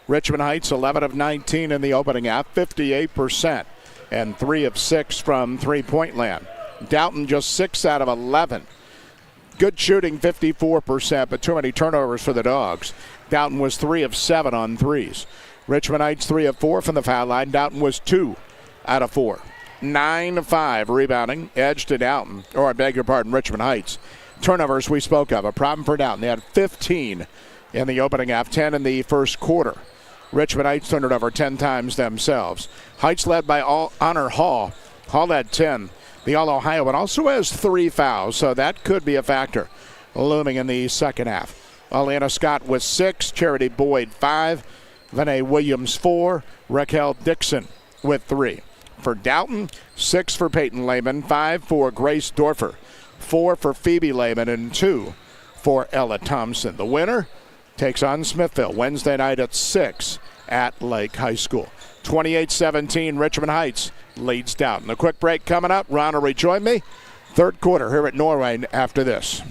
Richmond Heights 11 of 19 in the opening half, 58%, and 3 of 6 from three-point land. Dalton just 6 out of 11. Good shooting, 54%, but too many turnovers for the Dogs. Dalton was 3 of 7 on threes. Richmond Heights 3 of 4 from the foul line. Dalton was 2 out of 4. 9 of 5 rebounding. Edge to Dalton, or I beg your pardon, Richmond Heights. Turnovers we spoke of, a problem for Dalton. They had 15 in the opening half, 10 in the first quarter. Richmond Heights turned it over 10 times themselves. Heights led by Honor Hall. Hall had 10. The All-Ohioan also has 3 fouls, so that could be a factor looming in the second half. Alana Scott with 6, Charity Boyd 5, Vinay Williams 4, Raquel Dixon with 3. For Dalton, 6 for Peyton Lehman, 5 for Grace Dorfer, 4 for Phoebe Lehman, and 2 for Ella Thompson. The winner takes on Smithville Wednesday night at 6 at Lake High School. 28-17, Richmond Heights leads Dalton. A quick break coming up. Ron will rejoin me. Third quarter here at Norwayne after this.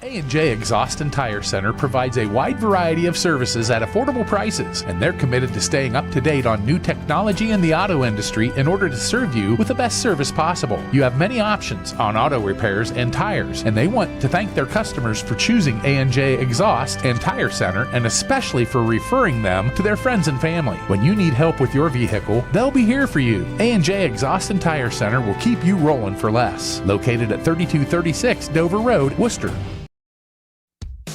A&J Exhaust and Tire Center provides a wide variety of services at affordable prices, and they're committed to staying up to date on new technology in the auto industry in order to serve you with the best service possible. You have many options on auto repairs and tires, and they want to thank their customers for choosing A&J Exhaust and Tire Center, and especially for referring them to their friends and family. When you need help with your vehicle, they'll be here for you. A&J Exhaust and Tire Center will keep you rolling for less. Located at 3236 Dover Road, Worcester.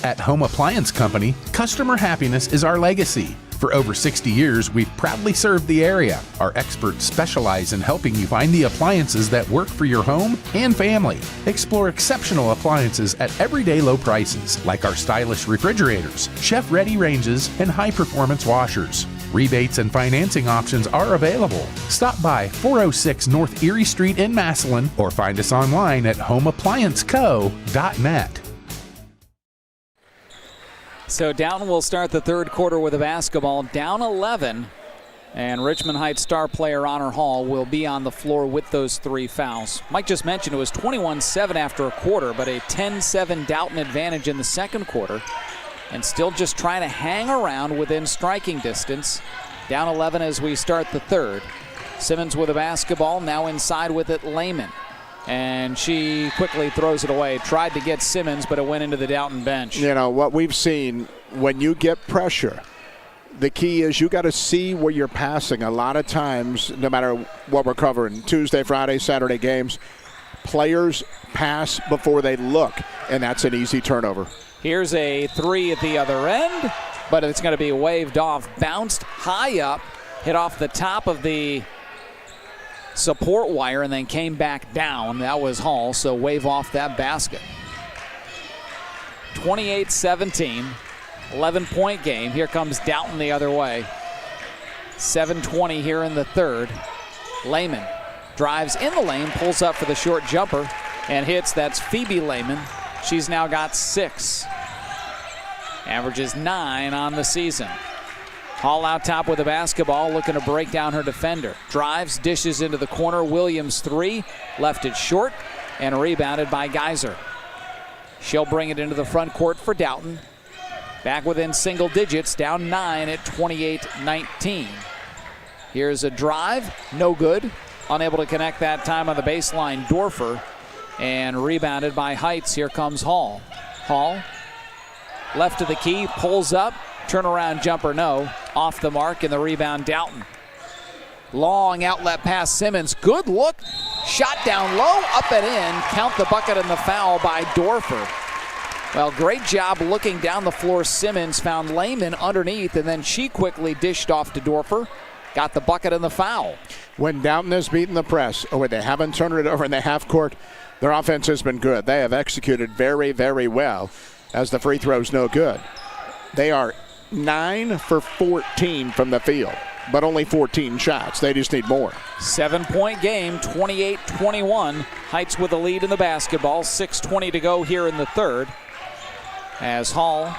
At Home Appliance Company, customer happiness is our legacy. For over 60 years, we've proudly served the area. Our experts specialize in helping you find the appliances that work for your home and family. Explore exceptional appliances at everyday low prices, like our stylish refrigerators, chef-ready ranges, and high-performance washers. Rebates and financing options are available. Stop by 406 North Erie Street in Massillon or find us online at homeapplianceco.net. So Dalton will start the third quarter with a basketball, down 11, and Richmond Heights star player Honor Hall will be on the floor with those 3 fouls. Mike just mentioned it was 21-7 after a quarter, but a 10-7 Dalton advantage in the second quarter, and still just trying to hang around within striking distance. Down 11 as we start the third. Simmons with a basketball, now inside with it Lehman. And she quickly throws it away. Tried to get Simmons, but it went into the Dalton bench. You know, what we've seen, when you get pressure, the key is you got to see where you're passing. A lot of times, no matter what we're covering, Tuesday, Friday, Saturday games, players pass before they look, and that's an easy turnover. Here's a three at the other end, but it's going to be waved off. Bounced high up, hit off the top of the support wire, and then came back down. That was Hall, so wave off that basket. 28-17, 11-point game. Here comes Dalton the other way. 7:20 here in the third. Lehman drives in the lane, pulls up for the short jumper, and hits. That's Phoebe Lehman. She's now got 6. Averages 9 on the season. Hall out top with the basketball, looking to break down her defender. Drives, dishes into the corner. Williams 3, left it short, and rebounded by Geyser. She'll bring it into the front court for Dalton. Back within single digits, down 9 at 28-19. Here's a drive, no good. Unable to connect that time on the baseline, Dorfer. And rebounded by Heights. Here comes Hall. Hall, left of the key, pulls up. Turnaround jumper, no. Off the mark, and the rebound, Dalton. Long outlet pass, Simmons. Good look. Shot down low, up and in. Count the bucket and the foul by Dorfer. Well, great job looking down the floor. Simmons found Lehman underneath, and then she quickly dished off to Dorfer. Got the bucket and the foul. When Dalton has beaten the press, or when they haven't turned it over in the half court, their offense has been good. They have executed very, very well, as the free throw's no good. They are 9 for 14 from the field, but only 14 shots. They just need more. 7-point game, 28-21. Heights with the lead in the basketball. 6:20 to go here in the third. As Hall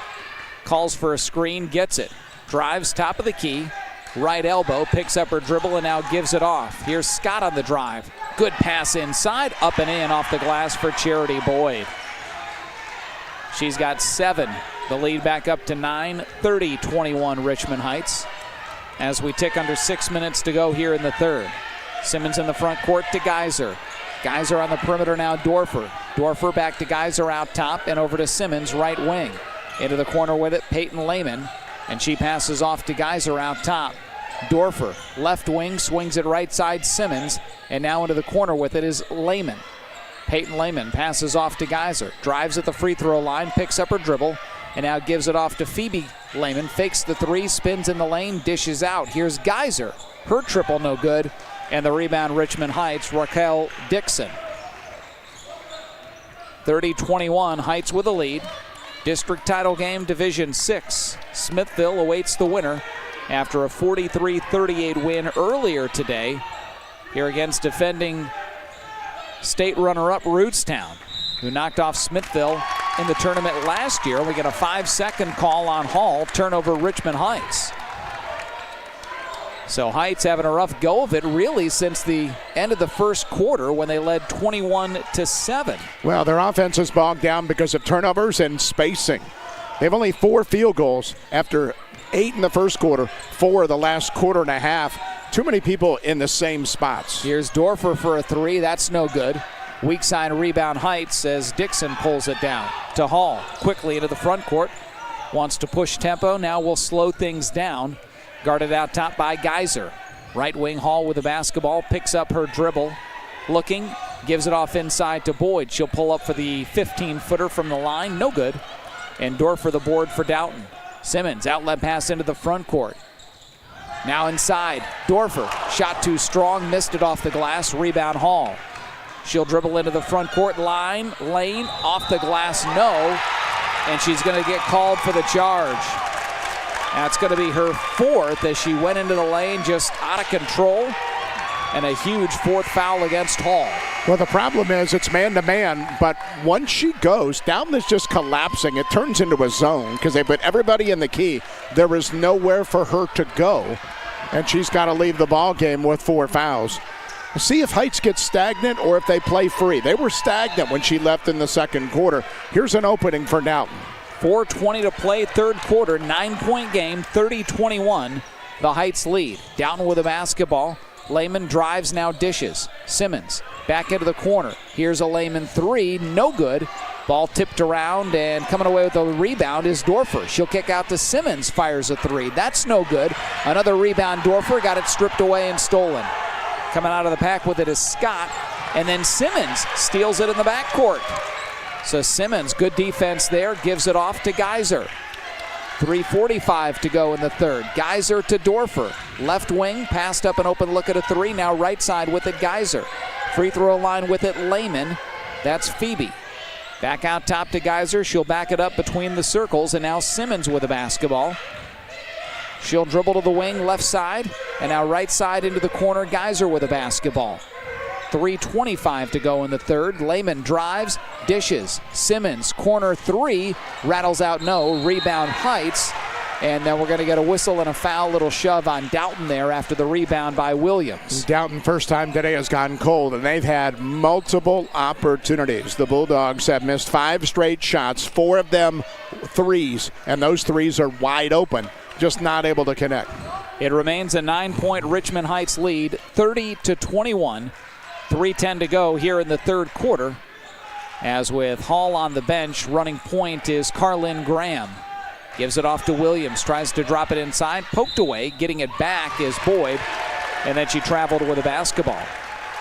calls for a screen, gets it. Drives top of the key. Right elbow, picks up her dribble, and now gives it off. Here's Scott on the drive. Good pass inside, up and in off the glass for Charity Boyd. She's got 7. The lead back up to 9, 30-21 Richmond Heights. As we tick under 6 minutes to go here in the third. Simmons in the front court to Geyser. Geyser on the perimeter now, Dorfer. Dorfer back to Geyser out top and over to Simmons, right wing. Into the corner with it, Peyton Lehman. And she passes off to Geyser out top. Dorfer, left wing, swings it right side, Simmons. And now into the corner with it is Lehman. Peyton Lehman passes off to Geyser. Drives at the free throw line, picks up her dribble. And now gives it off to Phoebe Lehman. Fakes the 3, spins in the lane, dishes out. Here's Geyser. Her triple no good. And the rebound, Richmond Heights, Raquel Dixon. 30-21, Heights with a lead. District title game, Division 6. Smithville awaits the winner after a 43-38 win earlier today here against defending state runner-up Rootstown, who knocked off Smithville in the tournament last year. We get a 5-second call on Hall, turnover Richmond Heights. So Heights having a rough go of it really since the end of the first quarter when they led 21-7. Well, their offense is bogged down because of turnovers and spacing. They have only 4 field goals after 8 in the first quarter, 4 the last quarter and a half. Too many people in the same spots. Here's Dorfer for a 3. That's no good. Weak side rebound Heights as Dixon pulls it down to Hall. Quickly into the front court. Wants to push tempo. Now will slow things down. Guarded out top by Geyser. Right wing Hall with the basketball. Picks up her dribble. Looking. Gives it off inside to Boyd. She'll pull up for the 15-footer from the line. No good. And Dorfer the board for Dalton. Simmons, outlet pass into the front court. Now inside. Dorfer. Shot too strong. Missed it off the glass. Rebound Hall. She'll dribble into the front court line. Lane off the glass. No. And she's going to get called for the charge. That's going to be her 4th as she went into the lane just out of control. And a huge 4th foul against Hall. Well, the problem is it's man-to-man, but once she goes, Dalton is just collapsing. It turns into a zone because they put everybody in the key. There is nowhere for her to go, and she's got to leave the ball game with 4 fouls. See if Heights gets stagnant or if they play free. They were stagnant when she left in the second quarter. Here's an opening for Dalton. 4:20 to play, third quarter, 9-point game, 30-21. The Heights lead. Dalton with the basketball. Lehman drives, now dishes. Simmons back into the corner. Here's a Lehman 3, no good. Ball tipped around, and coming away with a rebound is Dorfer. She'll kick out to Simmons, fires a three. That's no good. Another rebound, Dorfer got it stripped away and stolen. Coming out of the pack with it is Scott, and then Simmons steals it in the backcourt. So Simmons, good defense there, gives it off to Geyser. 3:45 to go in the third. Geyser to Dorfer. Left wing, passed up an open look at a three. Now right side with it, Geyser. Free throw line with it, Lehman. That's Phoebe. Back out top to Geyser. She'll back it up between the circles, and now Simmons with a basketball. She'll dribble to the wing, left side, and now right side into the corner, Geyser with a basketball. 3:25 to go in the third. Lehman drives, dishes. Simmons, corner three, rattles out no. Rebound Heights, and then we're going to get a whistle and a foul, little shove on Dalton there after the rebound by Williams. Dalton, first time today, has gotten cold, and they've had multiple opportunities. The Bulldogs have missed 5 straight shots, 4 of them threes, and those threes are wide open, just not able to connect. It remains a 9-point Richmond Heights lead, 30-21. 3:10 to go here in the third quarter. As with Hall on the bench, running point is Carlin Graham. Gives it off to Williams, tries to drop it inside, poked away, getting it back is Boyd, and then she traveled with a basketball.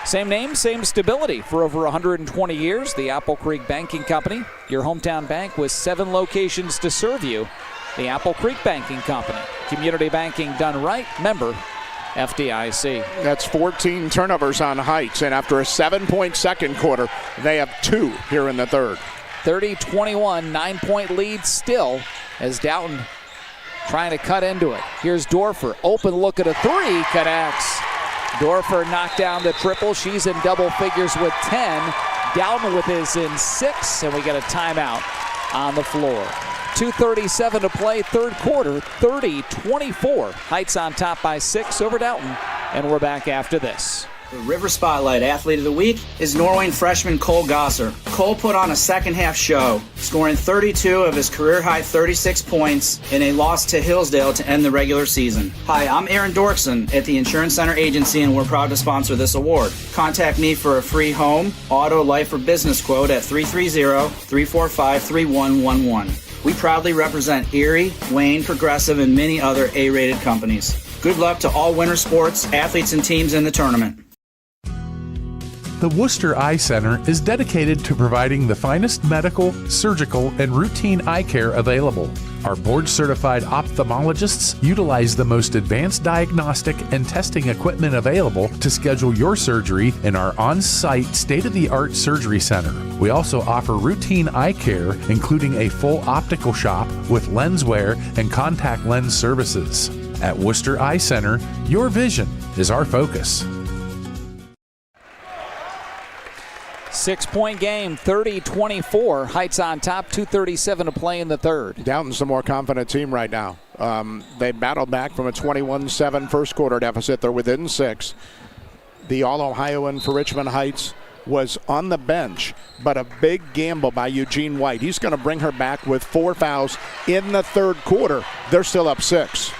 Same name, same stability for over 120 years, the Apple Creek Banking Company, your hometown bank with 7 locations to serve you. The Apple Creek Banking Company, community banking done right, member FDIC. That's 14 turnovers on Heights, and after a 7-point second quarter, they have 2 here in the third. 30-21, 9-point lead still as Dalton trying to cut into it. Here's Dorfer, open look at a three, connects. Dorfer knocked down the triple. She's in double figures with 10. Dalton with his in 6, and we get a timeout on the floor. 2:37 to play, third quarter, 30-24. Heights on top by 6 over Dalton, and we're back after this. The River Spotlight Athlete of the Week is Norwayne freshman Cole Gosser. Cole put on a second-half show, scoring 32 of his career-high 36 points in a loss to Hillsdale to end the regular season. Hi, I'm Aaron Dorkson at the Insurance Center Agency, and we're proud to sponsor this award. Contact me for a free home, auto, life, or business quote at 330-345-3111. We proudly represent Erie, Wayne, Progressive, and many other A-rated companies. Good luck to all winter sports, athletes, and teams in the tournament. The Worcester Eye Center is dedicated to providing the finest medical, surgical, and routine eye care available. Our board-certified ophthalmologists utilize the most advanced diagnostic and testing equipment available to schedule your surgery in our on-site state-of-the-art surgery center. We also offer routine eye care, including a full optical shop with lens wear and contact lens services. At Worcester Eye Center, your vision is our focus. 6-point game, 30-24. Heights on top, 2:37 to play in the third. Dalton's the more confident team right now. They battled back from a 21-7 first quarter deficit. They're within 6. The All-Ohioan for Richmond Heights was on the bench, but a big gamble by Eugene White. He's going to bring her back with 4 fouls in the third quarter. They're still up 6.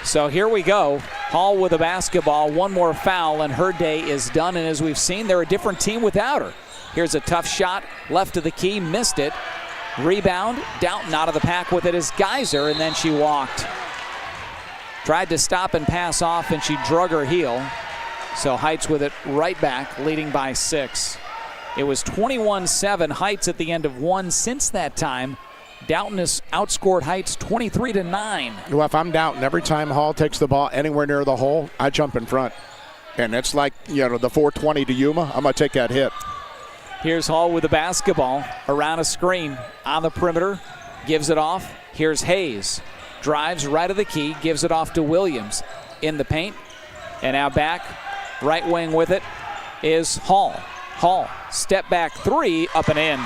So here we go. Hall with a basketball, one more foul, and her day is done. And as we've seen, they're a different team without her. Here's a tough shot, left of the key, missed it. Rebound, Dalton out of the pack with it is Geyser, and then she walked. Tried to stop and pass off, and she drug her heel. So Heights with it right back, leading by 6. It was 21-7, Heights at the end of 1. Since that time, Dalton has outscored Heights 23-9. Well, if I'm Dalton, every time Hall takes the ball anywhere near the hole, I jump in front. And it's like, the 420 to Yuma. I'm going to take that hit. Here's Hall with the basketball around a screen on the perimeter. Gives it off. Here's Hayes. Drives right of the key. Gives it off to Williams in the paint. And now back. Right wing with it is Hall. Hall, step back 3, up and in.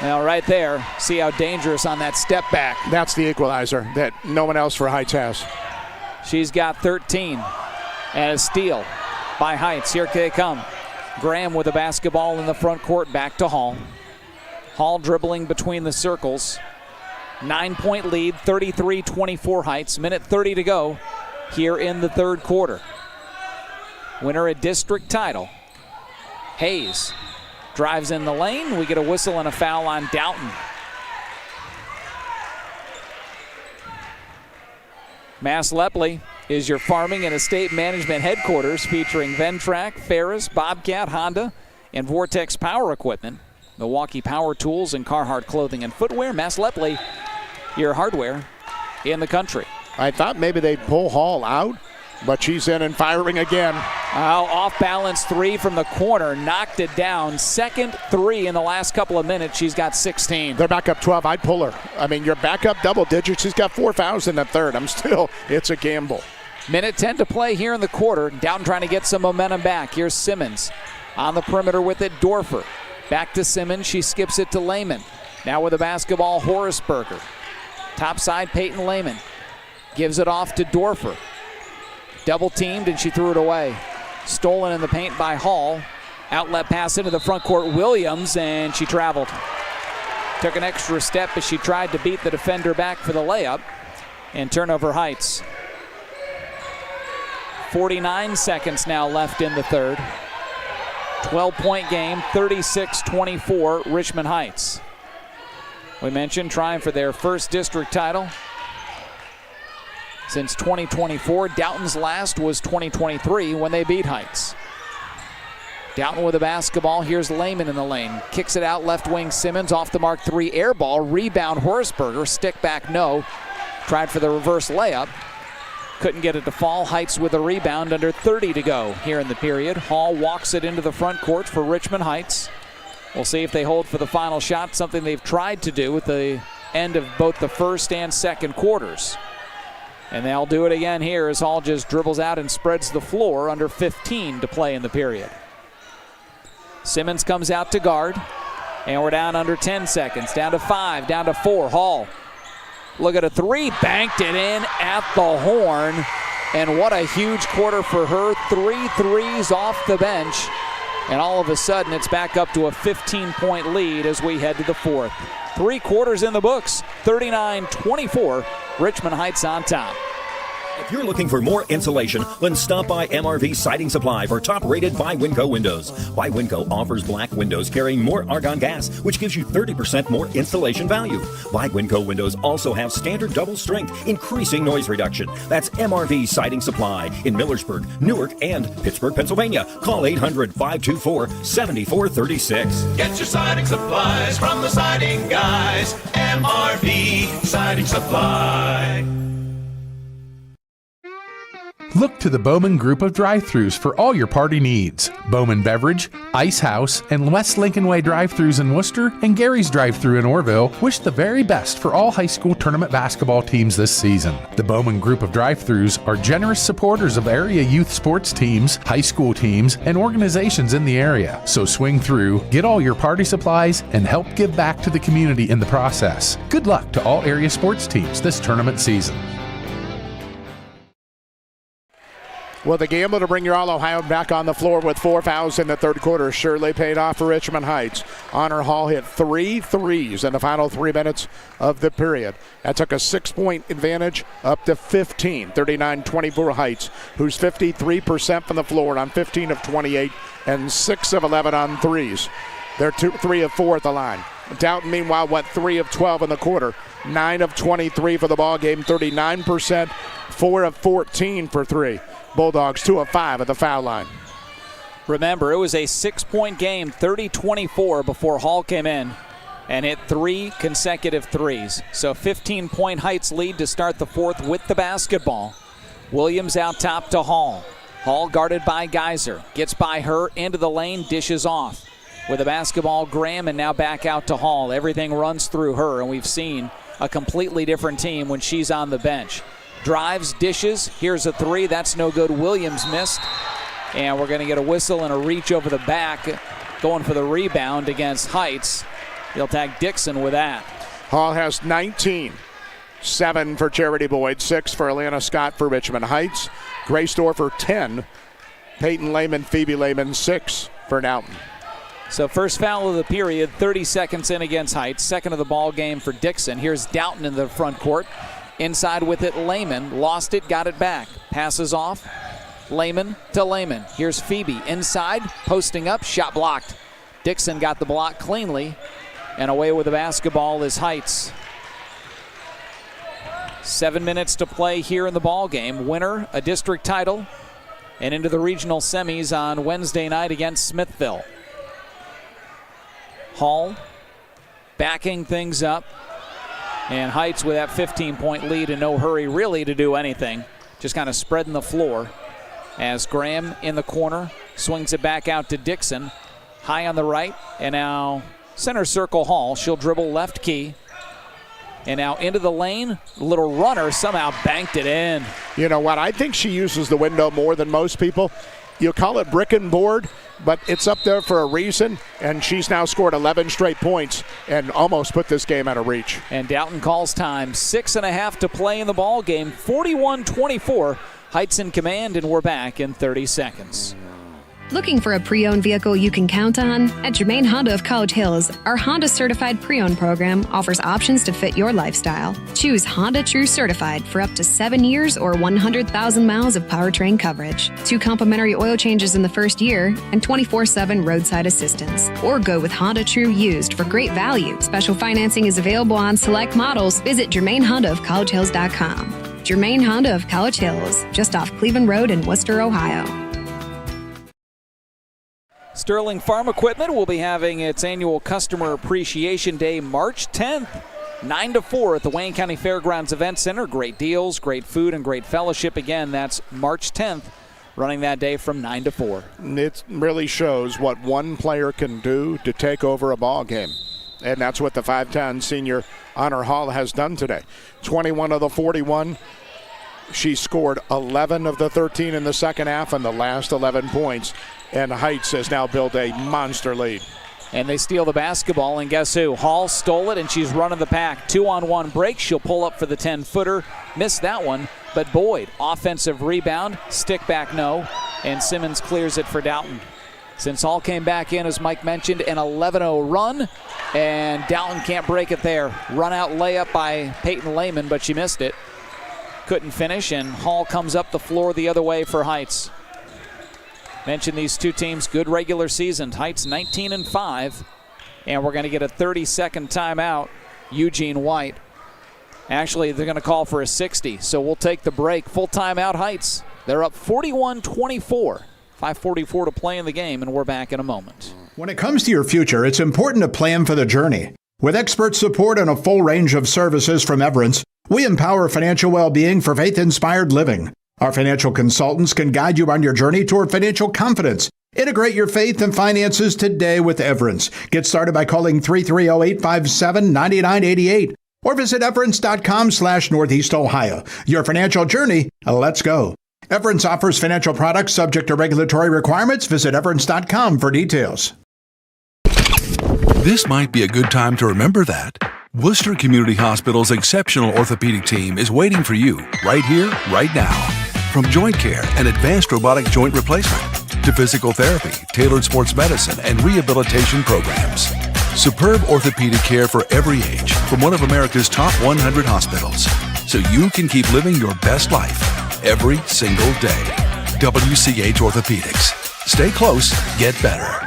Now right there, see how dangerous on that step back. That's the equalizer that no one else for Heights has. She's got 13. And a steal by Heights. Here they come. Graham with the basketball in the front court, back to Hall. Hall dribbling between the circles. 9-point lead, 33-24 Heights. Minute 30 to go here in the third quarter. Winner a district title. Hayes Drives in the lane. We get a whistle and a foul on Dalton. Mass Lepley is your farming and estate management headquarters, featuring Ventrac, Ferris, Bobcat, Honda, and Vortex Power Equipment, Milwaukee Power Tools, and Carhartt Clothing and Footwear. Mass Lepley, your hardware in the country. I thought maybe they'd pull Hall out, but she's in and firing again. Off balance three from the corner, knocked it down. Second three in the last couple of minutes. She's got 16. They're back up 12. I'd pull her. I mean, you're back up double digits. She's got 4 fouls in the third. It's a gamble. Minute 10 to play here in the quarter. Down trying to get some momentum back. Here's Simmons on the perimeter with it. Dorfer. Back to Simmons. She skips it to Lehman. Now with the basketball, Horaceberger. Top side, Peyton Lehman. Gives it off to Dorfer. Double teamed and she threw it away. Stolen in the paint by Hall. Outlet pass into the front court, Williams, and she traveled. Took an extra step as she tried to beat the defender back for the layup. And turnover Heights. 49 seconds now left in the third. 12-point game, 36-24, Richmond Heights. We mentioned trying for their first district title since 2024. Downton's last was 2023 when they beat Heights. Downton with the basketball. Here's Lehman in the lane. Kicks it out, left wing Simmons, off the mark three, air ball, rebound Horaceberger, stick back no. Tried for the reverse layup. Couldn't get it to fall. Heights with a rebound, under 30 to go here in the period. Hall walks it into the front court for Richmond Heights. We'll see if they hold for the final shot, something they've tried to do at the end of both the first and second quarters. And they'll do it again here as Hall just dribbles out and spreads the floor, under 15 to play in the period. Simmons comes out to guard, and we're down under 10 seconds. Down to 5, down to 4. Hall, look at a three, banked it in at the horn, and what a huge quarter for her. 3 threes off the bench, and all of a sudden it's back up to a 15-point lead as we head to the fourth. 3 quarters in the books, 39-24, Richmond Heights on top. If you're looking for more insulation, then stop by MRV Siding Supply for top-rated by Winco windows. By Winco offers black windows carrying more argon gas, which gives you 30% more installation value. By Winco windows also have standard double strength, increasing noise reduction. That's MRV Siding Supply in Millersburg, Newark, and Pittsburgh, Pennsylvania. Call 800-524-7436. Get your siding supplies from the siding guys. MRV Siding Supply. Look to the Bowman Group of drive-thrus for all your party needs. Bowman Beverage, Ice House, and West Lincoln Way drive-thrus in Worcester, and Gary's drive-thru in Orville wish the very best for all high school tournament basketball teams this season. The Bowman Group of drive-thrus are generous supporters of area youth sports teams, high school teams, and organizations in the area. So swing through, get all your party supplies, and help give back to the community in the process. Good luck to all area sports teams this tournament season. Well, the gamble to bring your All-Ohio back on the floor with 4 fouls in the third quarter surely paid off for Richmond Heights. Honor Hall hit 3 threes in the final 3 minutes of the period. That took a 6-point advantage up to 15, 39-24 Heights, who's 53% from the floor on 15 of 28 and 6 of 11 on threes. They're 3 of 4 at the line. Dalton, meanwhile, went 3 of 12 in the quarter, 9 of 23 for the ball game, 39%, 4 of 14 for 3. Bulldogs 2 of 5 at the foul line. Remember, it was a 6-point game, 30-24 before Hall came in and hit 3 consecutive threes. So 15-point Heights lead to start the fourth with the basketball. Williams out top to Hall. Hall guarded by Geyser. Gets by her into the lane, dishes off. With the basketball, Graham, and now back out to Hall. Everything runs through her, and we've seen a completely different team when she's on the bench. Drives, dishes, here's a 3, that's no good. Williams missed, and we're going to get a whistle and a reach over the back, going for the rebound against Heights. They'll tag Dixon with that. Hall has 19, 7 for Charity Boyd, 6 for Atlanta Scott for Richmond Heights. Grace Dorfer 10, Peyton Lehman, Phoebe Lehman 6 for Dalton. So first foul of the period, 30 seconds in against Heights. Second of the ball game for Dixon. Here's Dalton in the front court. Inside with it, Lehman. Lost it, got it back. Passes off. Lehman to Lehman. Here's Phoebe inside, posting up, shot blocked. Dixon got the block cleanly, and away with the basketball is Heights. 7 minutes to play here in the ball game. Winner, a district title, and into the regional semis on Wednesday night against Smithville. Hall backing things up, and Heights with that 15-point lead in no hurry really to do anything, just kind of spreading the floor as Graham in the corner swings it back out to Dixon, high on the right, and now center circle Hall. She'll dribble left key, and now into the lane. Little runner somehow banked it in. You know what? I think she uses the window more than most people. You call it brick and board, but it's up there for a reason, and she's now scored 11 straight points and almost put this game out of reach. And Dalton calls time. 6.5 to play in the ball game. 41-24. Heights in command, and we're back in 30 seconds. Looking for a pre-owned vehicle you can count on? At Germain Honda of College Hills, our Honda Certified Pre-Owned program offers options to fit your lifestyle. Choose Honda True Certified for up to 7 years or 100,000 miles of powertrain coverage, 2 complimentary oil changes in the first year, and 24/7 roadside assistance. Or go with Honda True Used for great value. Special financing is available on select models. Visit GermainHondaofCollegeHills.com. Germain Honda of College Hills, just off Cleveland Road in Worcester, Ohio. Sterling Farm Equipment will be having its annual Customer Appreciation Day March 10th, 9 to 4 at the Wayne County Fairgrounds Event Center. Great deals, great food, and great fellowship. Again, that's March 10th, running that day from 9 to 4. It really shows what one player can do to take over a ball game. And that's what the 5'10 senior Honor Hall has done today. 21 of the 41. She scored 11 of the 13 in the second half and the last 11 points. And Heights has now built a monster lead. And they steal the basketball, and guess who? Hall stole it, and she's running the pack. 2-on-1 break. She'll pull up for the 10-footer. Missed that one, but Boyd, offensive rebound. Stick back, no. And Simmons clears it for Dalton. Since Hall came back in, as Mike mentioned, an 11-0 run, and Dalton can't break it there. Run out layup by Peyton Lehman, but she missed it. Couldn't finish, and Hall comes up the floor the other way for Heights. Mentioned these two teams, good regular season. Heights 19-5, and we're going to get a 30-second timeout. Eugene White. Actually, they're going to call for a 60, so we'll take the break. Full timeout, Heights. They're up 41-24. 5:44 to play in the game, and we're back in a moment. When it comes to your future, it's important to plan for the journey. With expert support and a full range of services from Everence, we empower financial well-being for faith-inspired living. Our financial consultants can guide you on your journey toward financial confidence. Integrate your faith and finances today with Everence. Get started by calling 330-857-9988 or visit everence.com/Northeast Ohio. Your financial journey, let's go. Everence offers financial products subject to regulatory requirements. Visit everence.com for details. This might be a good time to remember that. Worcester Community Hospital's exceptional orthopedic team is waiting for you right here, right now. From joint care and advanced robotic joint replacement to physical therapy, tailored sports medicine, and rehabilitation programs. Superb orthopedic care for every age from one of America's top 100 hospitals. So you can keep living your best life every single day. WCH Orthopedics. Stay close, get better.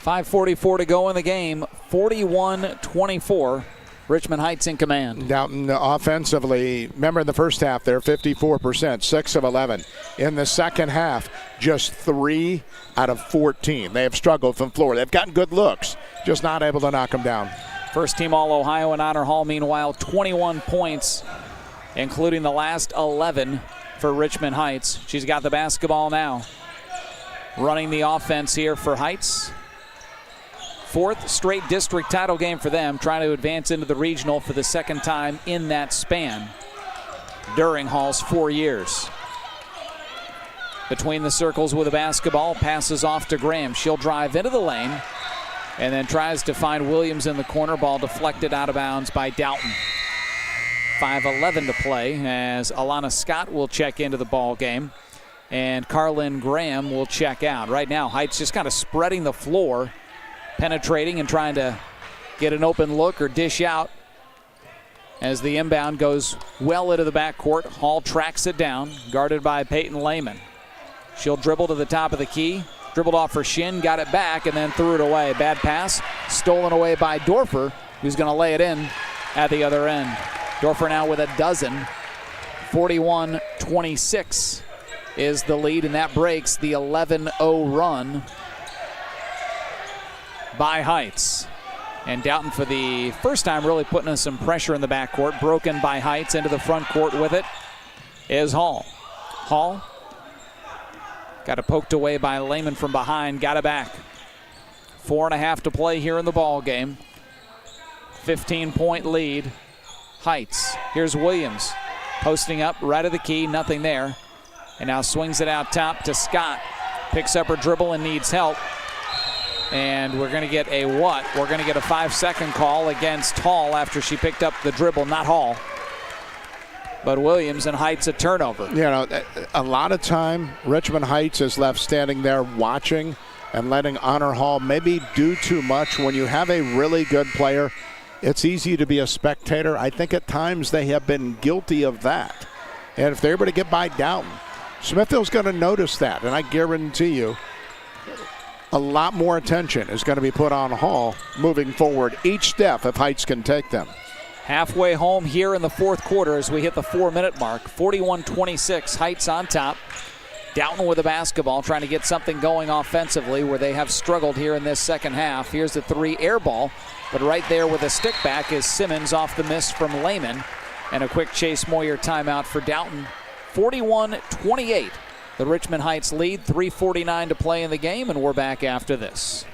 5:44 to go in the game. 41-24. Richmond Heights in command. Dalton offensively, remember in the first half, they're 54%, 6 of 11. In the second half, just 3 out of 14. They have struggled from floor. They've gotten good looks, just not able to knock them down. First team All-Ohio in Honor Hall, meanwhile, 21 points, including the last 11 for Richmond Heights. She's got the basketball now. Running the offense here for Heights. 4th straight district title game for them, trying to advance into the regional for the second time in that span during Hall's 4 years. Between the circles with the basketball, passes off to Graham. She'll drive into the lane and then tries to find Williams in the corner. Ball deflected out of bounds by Dalton. 5:11 to play as Alana Scott will check into the ball game and Carlin Graham will check out. Right now, Heights just kind of spreading the floor, penetrating and trying to get an open look or dish out as the inbound goes well into the backcourt. Hall tracks it down, guarded by Peyton Lehman. She'll dribble to the top of the key, Dribbled off her shin, got it back, and then threw it away. Bad pass, stolen away by Dorfer, who's going to lay it in at the other end. Dorfer now with a dozen. 41-26 is the lead, and that breaks the 11-0 run by Heights. And Dalton, for the first time, really putting us some pressure in the backcourt. Broken by Heights. Into the front court with it is Hall. Hall got it poked away by Lehman from behind. Got it back. 4.5 to play here in the ball game. 15-point lead. Heights. Here's Williams. Posting up right of the key. Nothing there. And now swings it out top to Scott. Picks up her dribble and needs help. And we're going to get a what? We're going to get a 5-second call against Hall after she picked up the dribble. Not Hall, but Williams, and Heights a turnover. You know, a lot of time Richmond Heights is left standing there watching and letting Honor Hall maybe do too much. When you have a really good player, it's easy to be a spectator. I think at times they have been guilty of that. And if they're able to get by Dalton, Smithville's going to notice that. And I guarantee you, a lot more attention is going to be put on Hall moving forward each step if Heights can take them. Halfway home here in the fourth quarter as we hit the 4-minute mark. 41-26, Heights on top. Dalton with the basketball, trying to get something going offensively where they have struggled here in this second half. Here's the 3 air ball, but right there with a stick back is Simmons off the miss from Lehman. And a quick Chase Moyer timeout for Dalton. 41-28. The Richmond Heights lead, 3:49 to play in the game, and we're back after this.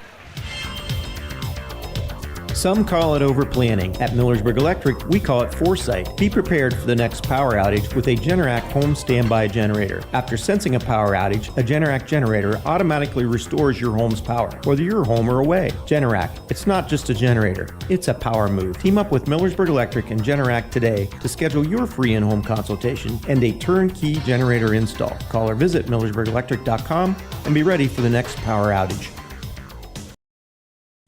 Some call it overplanning. At Millersburg Electric, we call it foresight. Be prepared for the next power outage with a Generac home standby generator. After sensing a power outage, a Generac generator automatically restores your home's power, whether you're home or away. Generac, it's not just a generator, it's a power move. Team up with Millersburg Electric and Generac today to schedule your free in-home consultation and a turnkey generator install. Call or visit millersburgelectric.com and be ready for the next power outage.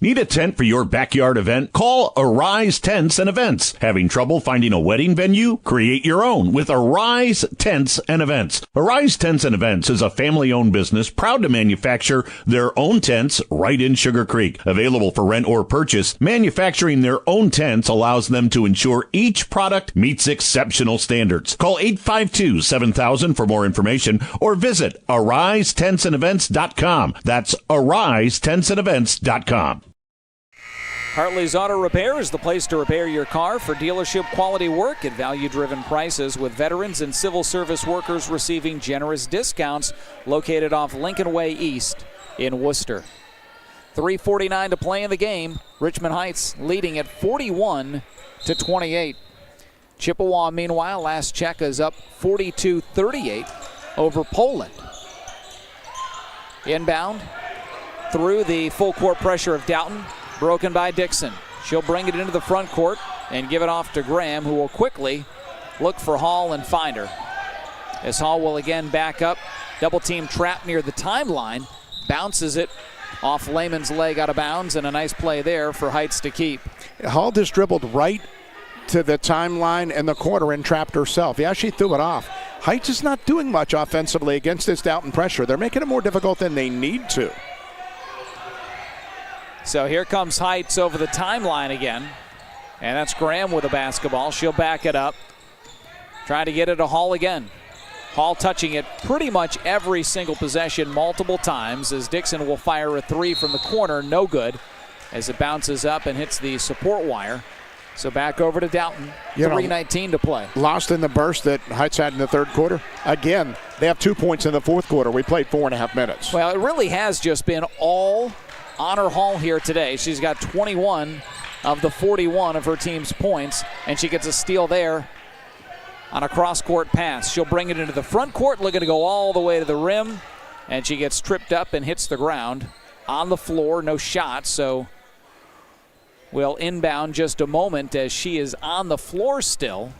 Need a tent for your backyard event? Call Arise Tents and Events. Having trouble finding a wedding venue? Create your own with Arise Tents and Events. Arise Tents and Events is a family-owned business proud to manufacture their own tents right in Sugar Creek. Available for rent or purchase, manufacturing their own tents allows them to ensure each product meets exceptional standards. Call 852-7000 for more information or visit AriseTentsandEvents.com. That's AriseTentsandEvents.com. Hartley's Auto Repair is the place to repair your car for dealership quality work at value-driven prices, with veterans and civil service workers receiving generous discounts. Located off Lincoln Way East in Worcester. 3:49 to play in the game. Richmond Heights leading at 41-28. Chippewa, meanwhile, last check is up 42-38 over Poland. Inbound through the full court pressure of Dalton. Broken by Dixon. She'll bring it into the front court and give it off to Graham, who will quickly look for Hall and find her. As Hall will again back up. Double team trap near the timeline. Bounces it off Lehman's leg out of bounds, and a nice play there for Heights to keep. Hall just dribbled right to the timeline in the corner and trapped herself. Yeah, she threw it off. Heights is not doing much offensively against this Dalton pressure. They're making it more difficult than they need to. So here comes Heights over the timeline again. And that's Graham with the basketball. She'll back it up. Trying to get it to Hall again. Hall touching it pretty much every single possession multiple times, as Dixon will fire a 3 from the corner. No good, as it bounces up and hits the support wire. So back over to Dalton. 3:19 to play. Lost in the burst that Heights had in the third quarter. Again, they have 2 points in the fourth quarter. We played 4.5 minutes. Well, it really has just been all Honor Hall here today. She's got 21 of the 41 of her team's points, and she gets a steal there on a cross-court pass. She'll bring it into the front court, looking to go all the way to the rim, and she gets tripped up and hits the ground on the floor. No shot, so we'll inbound just a moment as she is on the floor still,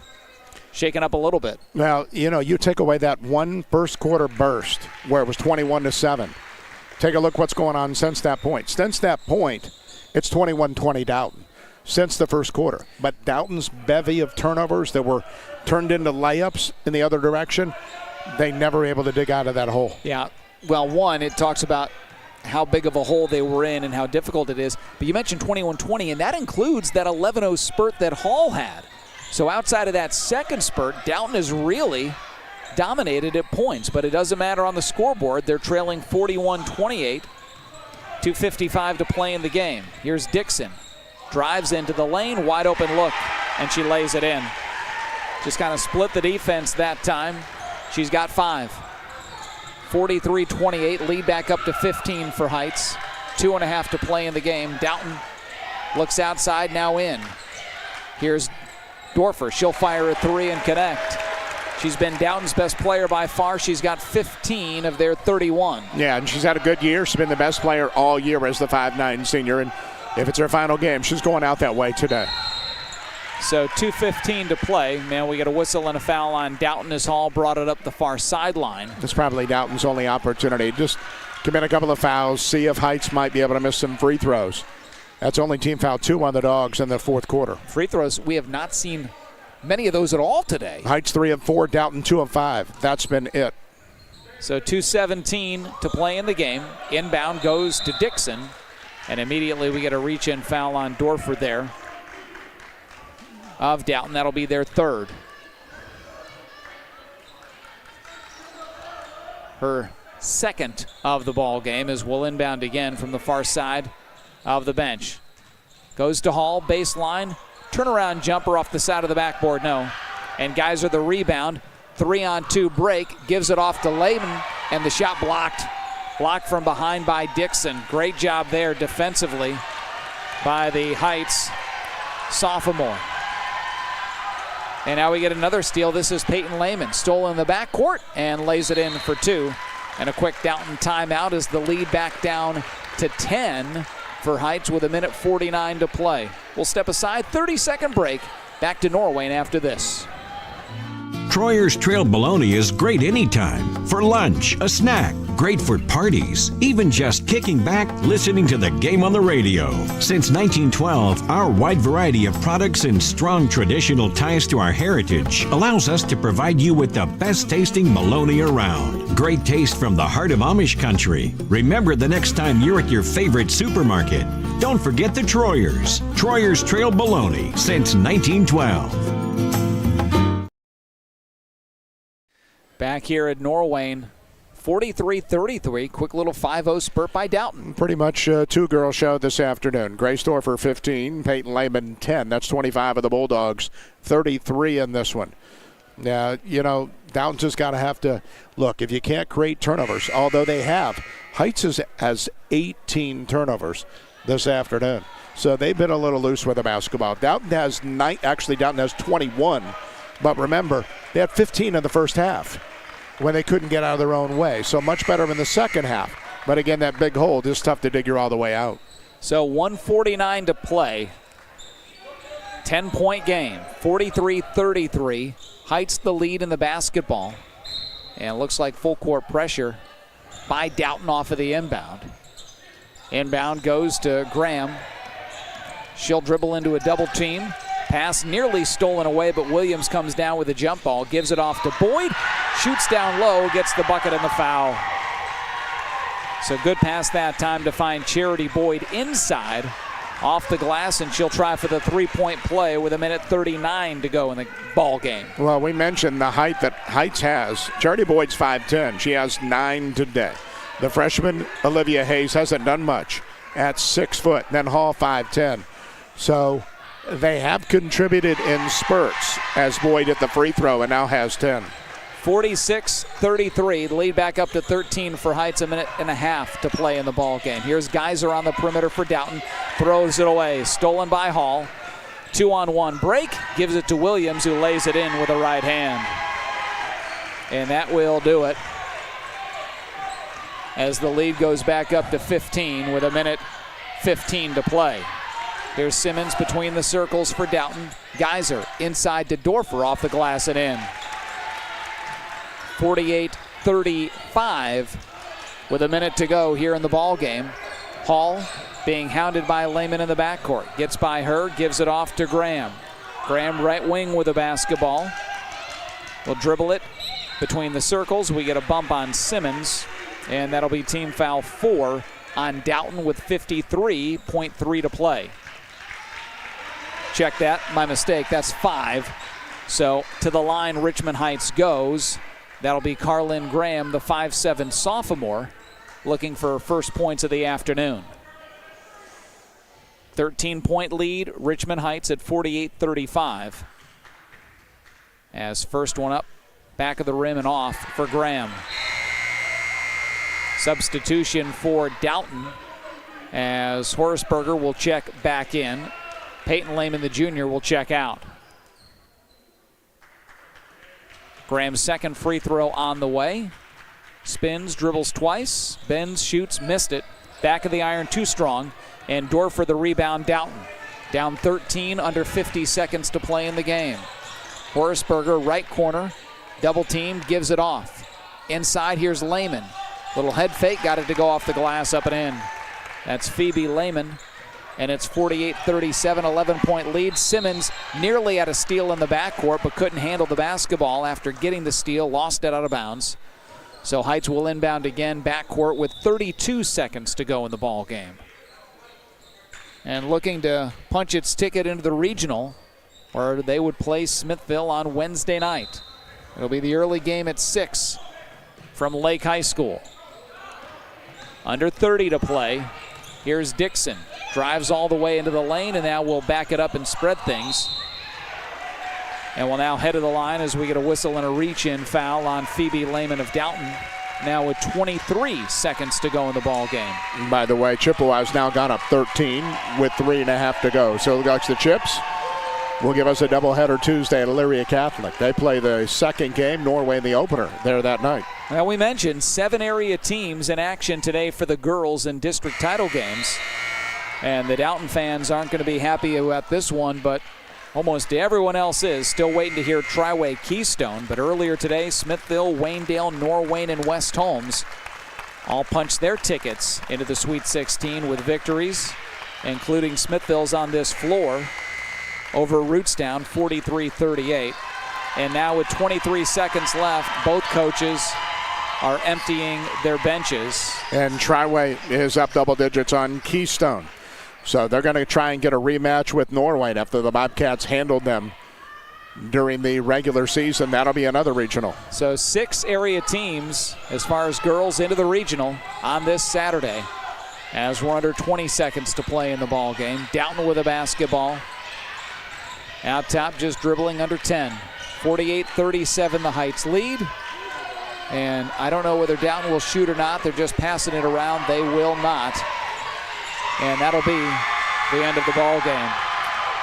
shaken up a little bit. Well, you take away that one first quarter burst where it was 21-7. Take a look what's going on since that point. Since that point, it's 21-20 Dalton since the first quarter. But Dalton's bevy of turnovers that were turned into layups in the other direction, they never were able to dig out of that hole. Yeah, well, one, it talks about how big of a hole they were in and how difficult it is. But you mentioned 21-20, and that includes that 11-0 spurt that Hall had. So outside of that second spurt, Dalton has really dominated at points, but it doesn't matter on the scoreboard. They're trailing 41-28, 2:55 to play in the game. Here's Dixon. Drives into the lane, wide open look, and she lays it in. Just kind of split the defense that time. She's got 5. 43-28, lead back up to 15 for Heights. 2.5 to play in the game. Dalton looks outside, now in. Here's Dorfer. She'll fire a 3 and connect. She's been Downton's best player by far. She's got 15 of their 31. Yeah, and she's had a good year. She's been the best player all year as the 5'9" senior. And if it's her final game, she's going out that way today. So 2:15 to play. Man, we get a whistle and a foul on Dalton as Hall brought it up the far sideline. It's probably Dalton's only opportunity. Just commit a couple of fouls, see if Heights might be able to miss some free throws. That's only team foul 2 on the Dogs in the fourth quarter. Free throws, we have not seen many of those at all today. Heights 3 of 4, Dalton 2 of 5. That's been it. So 2:17 to play in the game. Inbound goes to Dixon. And immediately we get a reach-in foul on Dorfer there of Dalton. That'll be their 3rd. Her 2nd of the ball game as we'll inbound again from the far side of the bench. Goes to Hall, baseline. Turnaround jumper off the side of the backboard, no. And Geyser the rebound. 3-on-2 break. Gives it off to Lehman, and the shot blocked. Blocked from behind by Dixon. Great job there defensively by the Heights sophomore. And now we get another steal. This is Peyton Lehman. Stole in the backcourt and lays it in for 2. And a quick Dalton timeout as the lead back down to 10 for Heights with 1:49 to play. We'll step aside. 30-second break. Back to Norwayne after this. Troyer's Trail Bologna is great anytime. For lunch, a snack, great for parties, even just kicking back, listening to the game on the radio. Since 1912, our wide variety of products and strong traditional ties to our heritage allows us to provide you with the best tasting bologna around. Great taste from the heart of Amish country. Remember the next time you're at your favorite supermarket, don't forget the Troyers. Troyer's Trail Bologna since 1912. Back here at Norwayne, 43-33. Quick little 5-0 spurt by Dalton. Pretty much a two-girl show this afternoon. Grace Dorfer 15, Peyton Lehman 10. That's 25 of the Bulldogs, 33 in this one. Now, you know, Dalton's just got to have to look. If you can't create turnovers, although they have, Heights has 18 turnovers this afternoon. So they've been a little loose with the basketball. Dalton has 21. But remember, they had 15 in the first half when they couldn't get out of their own way. So much better in the second half. But again, that big hole is tough to dig you all the way out. So 1:49 to play. 10-point game, 43-33. Heights the lead in the basketball. And it looks like full court pressure by Dalton off of the inbound. Inbound goes to Graham. She'll dribble into a double team. Pass nearly stolen away, but Williams comes down with a jump ball, gives it off to Boyd, shoots down low, gets the bucket and the foul. So good pass that time to find Charity Boyd inside, off the glass, and she'll try for the three-point play with 1:39 to go in the ball game. Well, we mentioned the height that Heights has. Charity Boyd's 5'10". She has 9 today. The freshman, Olivia Hayes, hasn't done much at 6 foot. Then Hall, 5'10". So they have contributed in spurts as Boyd at the free throw and now has 10. 46-33. The lead back up to 13 for Heights. 1.5 to play in the ball game. Here's Geyser on the perimeter for Dalton. Throws it away. Stolen by Hall. 2-on-1 break. Gives it to Williams, who lays it in with a right hand. And that will do it as the lead goes back up to 15 with 1:15 to play. Here's Simmons between the circles for Dalton. Geyser inside to Dorfer off the glass and in. 48-35 with a minute to go here in the ball game. Hall being hounded by Lehman in the backcourt. Gets by her, gives it off to Graham. Graham right wing with a basketball. Will dribble it between the circles. We get a bump on Simmons, and that'll be team foul 4 on Dalton with 53.3 to play. Check that, my mistake, that's 5. So to the line Richmond Heights goes. That'll be Carlin Graham, the 5'7" sophomore, looking for her first points of the afternoon. 13-point lead, Richmond Heights at 48-35. As first one up, back of the rim and off for Graham. Substitution for Dalton as Horaceberger will check back in. Peyton Lehman, the junior, will check out. Graham's second free throw on the way. Spins, dribbles twice, bends, shoots, missed it. Back of the iron, too strong. And Dorfer the rebound, Dalton. Down 13, under 50 seconds to play in the game. Horaceberger, right corner, double teamed, gives it off. Inside, here's Lehman. Little head fake, got it to go off the glass, up and in. That's Phoebe Lehman. And it's 48-37, 11-point lead. Simmons nearly had a steal in the backcourt, but couldn't handle the basketball after getting the steal, lost it out of bounds. So Heights will inbound again, backcourt with 32 seconds to go in the ball game. And looking to punch its ticket into the regional, where they would play Smithville on Wednesday night. It'll be the early game at 6 from Lake High School. Under 30 to play. Here's Dixon. Drives all the way into the lane, and now we'll back it up and spread things. And we'll now head to the line as we get a whistle and a reach-in foul on Phoebe Lehman of Dalton. Now with 23 seconds to go in the ball game. By the way, Chippewa's now gone up 13 with 3.5 to go. So like the Chips will give us a doubleheader Tuesday at Elyria Catholic. They play the second game, Norway in the opener there that night. Well, we mentioned 7 area teams in action today for the girls in district title games. And the Dalton fans aren't going to be happy about this one, but almost everyone else is. Still waiting to hear Triway Keystone. But earlier today, Smithville, Waynedale, Norwayne, and West Holmes all punched their tickets into the Sweet 16 with victories, including Smithville's on this floor over Rootstown, 43-38. And now with 23 seconds left, both coaches are emptying their benches. And Triway is up double digits on Keystone. So they're going to try and get a rematch with Norway after the Bobcats handled them during the regular season. That'll be another regional. So 6 area teams as far as girls into the regional on this Saturday as we're under 20 seconds to play in the ball game. Dalton with a basketball. Out top, just dribbling under 10. 48-37 the Heights lead. And I don't know whether Dalton will shoot or not. They're just passing it around. They will not. And that'll be the end of the ball game.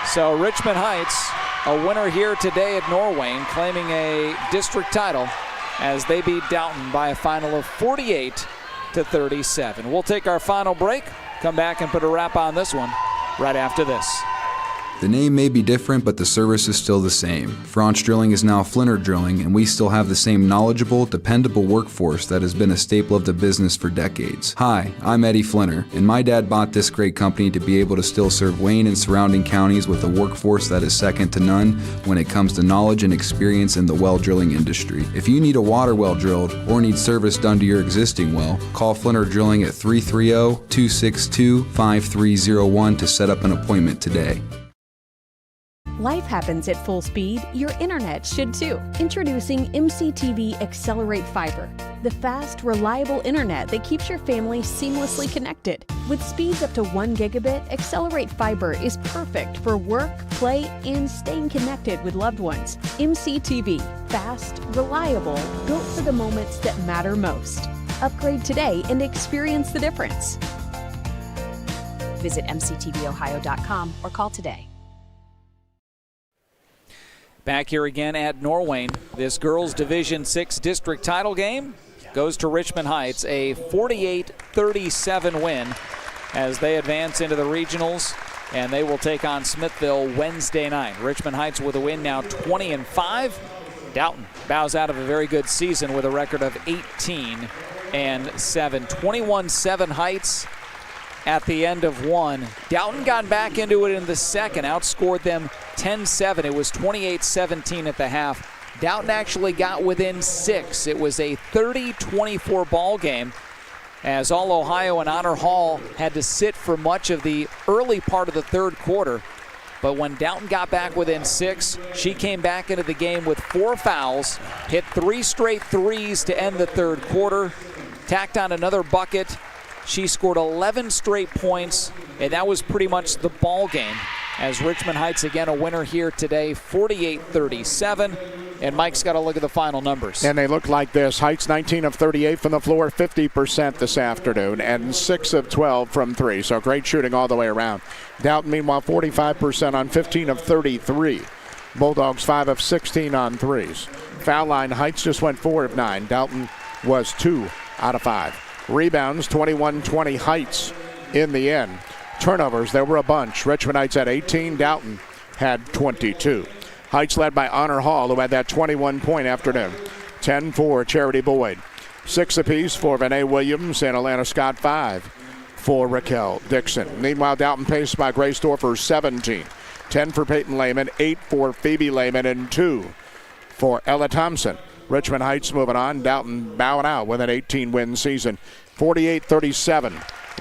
So Richmond Heights, a winner here today at Norwayne, claiming a district title as they beat Dalton by a final of 48-37. We'll take our final break, come back and put a wrap on this one right after this. The name may be different, but the service is still the same. Franch Drilling is now Flinner Drilling, and we still have the same knowledgeable, dependable workforce that has been a staple of the business for decades. Hi, I'm Eddie Flinner, and my dad bought this great company to be able to still serve Wayne and surrounding counties with a workforce that is second to none when it comes to knowledge and experience in the well drilling industry. If you need a water well drilled or need service done to your existing well, call Flinner Drilling at 330-262-5301 to set up an appointment today. Life happens at full speed. Your internet should too. Introducing MCTV Accelerate Fiber, the fast, reliable internet that keeps your family seamlessly connected. With speeds up to 1 gigabit, Accelerate Fiber is perfect for work, play, and staying connected with loved ones. MCTV, fast, reliable, built for the moments that matter most. Upgrade today and experience the difference. Visit mctvohio.com or call today. Back here again at Norwayne. This girls Division VI district title game goes to Richmond Heights, a 48-37 win as they advance into the regionals, and they will take on Smithville Wednesday night. Richmond Heights with a win now 20-5. Dalton bows out of a very good season with a record of 18-7. 21-7 Heights at the end of one. Dalton got back into it in the second, outscored them 10-7. It was 28-17 at the half. Dalton actually got within 6. It was a 30-24 ball game. as All-Ohio and Honor Hall had to sit for much of the early part of the third quarter. But when Dalton got back within 6, she came back into the game with 4 fouls, hit 3 straight threes to end the third quarter, tacked on another bucket. She scored 11 straight points, and that was pretty much the ball game. As Richmond Heights again a winner here today, 48-37. And Mike's got to look at the final numbers. And they look like this. Heights 19 of 38 from the floor, 50% this afternoon, and 6 of 12 from 3. So great shooting all the way around. Dalton, meanwhile, 45% on 15 of 33. Bulldogs 5 of 16 on threes. Foul line, Heights just went 4 of 9. Dalton was 2 out of 5. Rebounds, 21-20 Heights in the end. Turnovers, there were a bunch. Richmond Heights had 18. Dalton had 22. Heights led by Honor Hall, who had that 21-point afternoon. 10 for Charity Boyd. 6 apiece for Vinay Williams and Alana Scott. 5 for Raquel Dixon. Meanwhile, Dalton paced by Grace Dorfer, 17. 10 for Peyton Lehman, 8 for Phoebe Lehman, and 2 for Ella Thompson. Richmond Heights moving on. Dalton bowing out with an 18-win season. 48-37,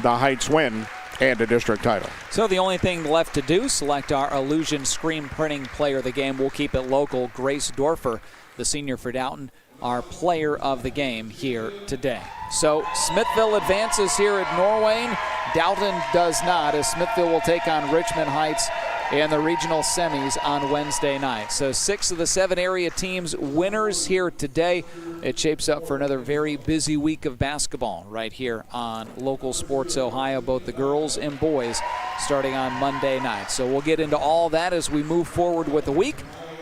the Heights win and a district title. So the only thing left to do, select our Illusion screen printing player of the game. We'll keep it local. Grace Dorfer, the senior for Dalton, our player of the game here today. So Smithville advances here at Norwayne. Dalton does not, as Smithville will take on Richmond Heights in the regional semis on Wednesday night. So 6 of the 7 area teams winners here today. It shapes up for another very busy week of basketball right here on Local Sports Ohio, both the girls and boys starting on Monday night. So we'll get into all that as we move forward with the week.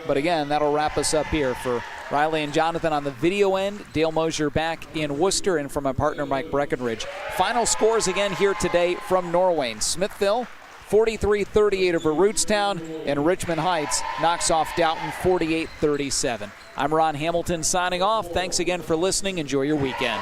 But again, that'll wrap us up here. For Riley and Jonathan on the video end, Dale Mosier back in Worcester, and from my partner Mike Breckenridge. Final scores again here today from Norwayne. Smithville 43-38 over Rootstown, and Richmond Heights knocks off Dalton 48-37. I'm Ron Hamilton signing off. Thanks again for listening. Enjoy your weekend.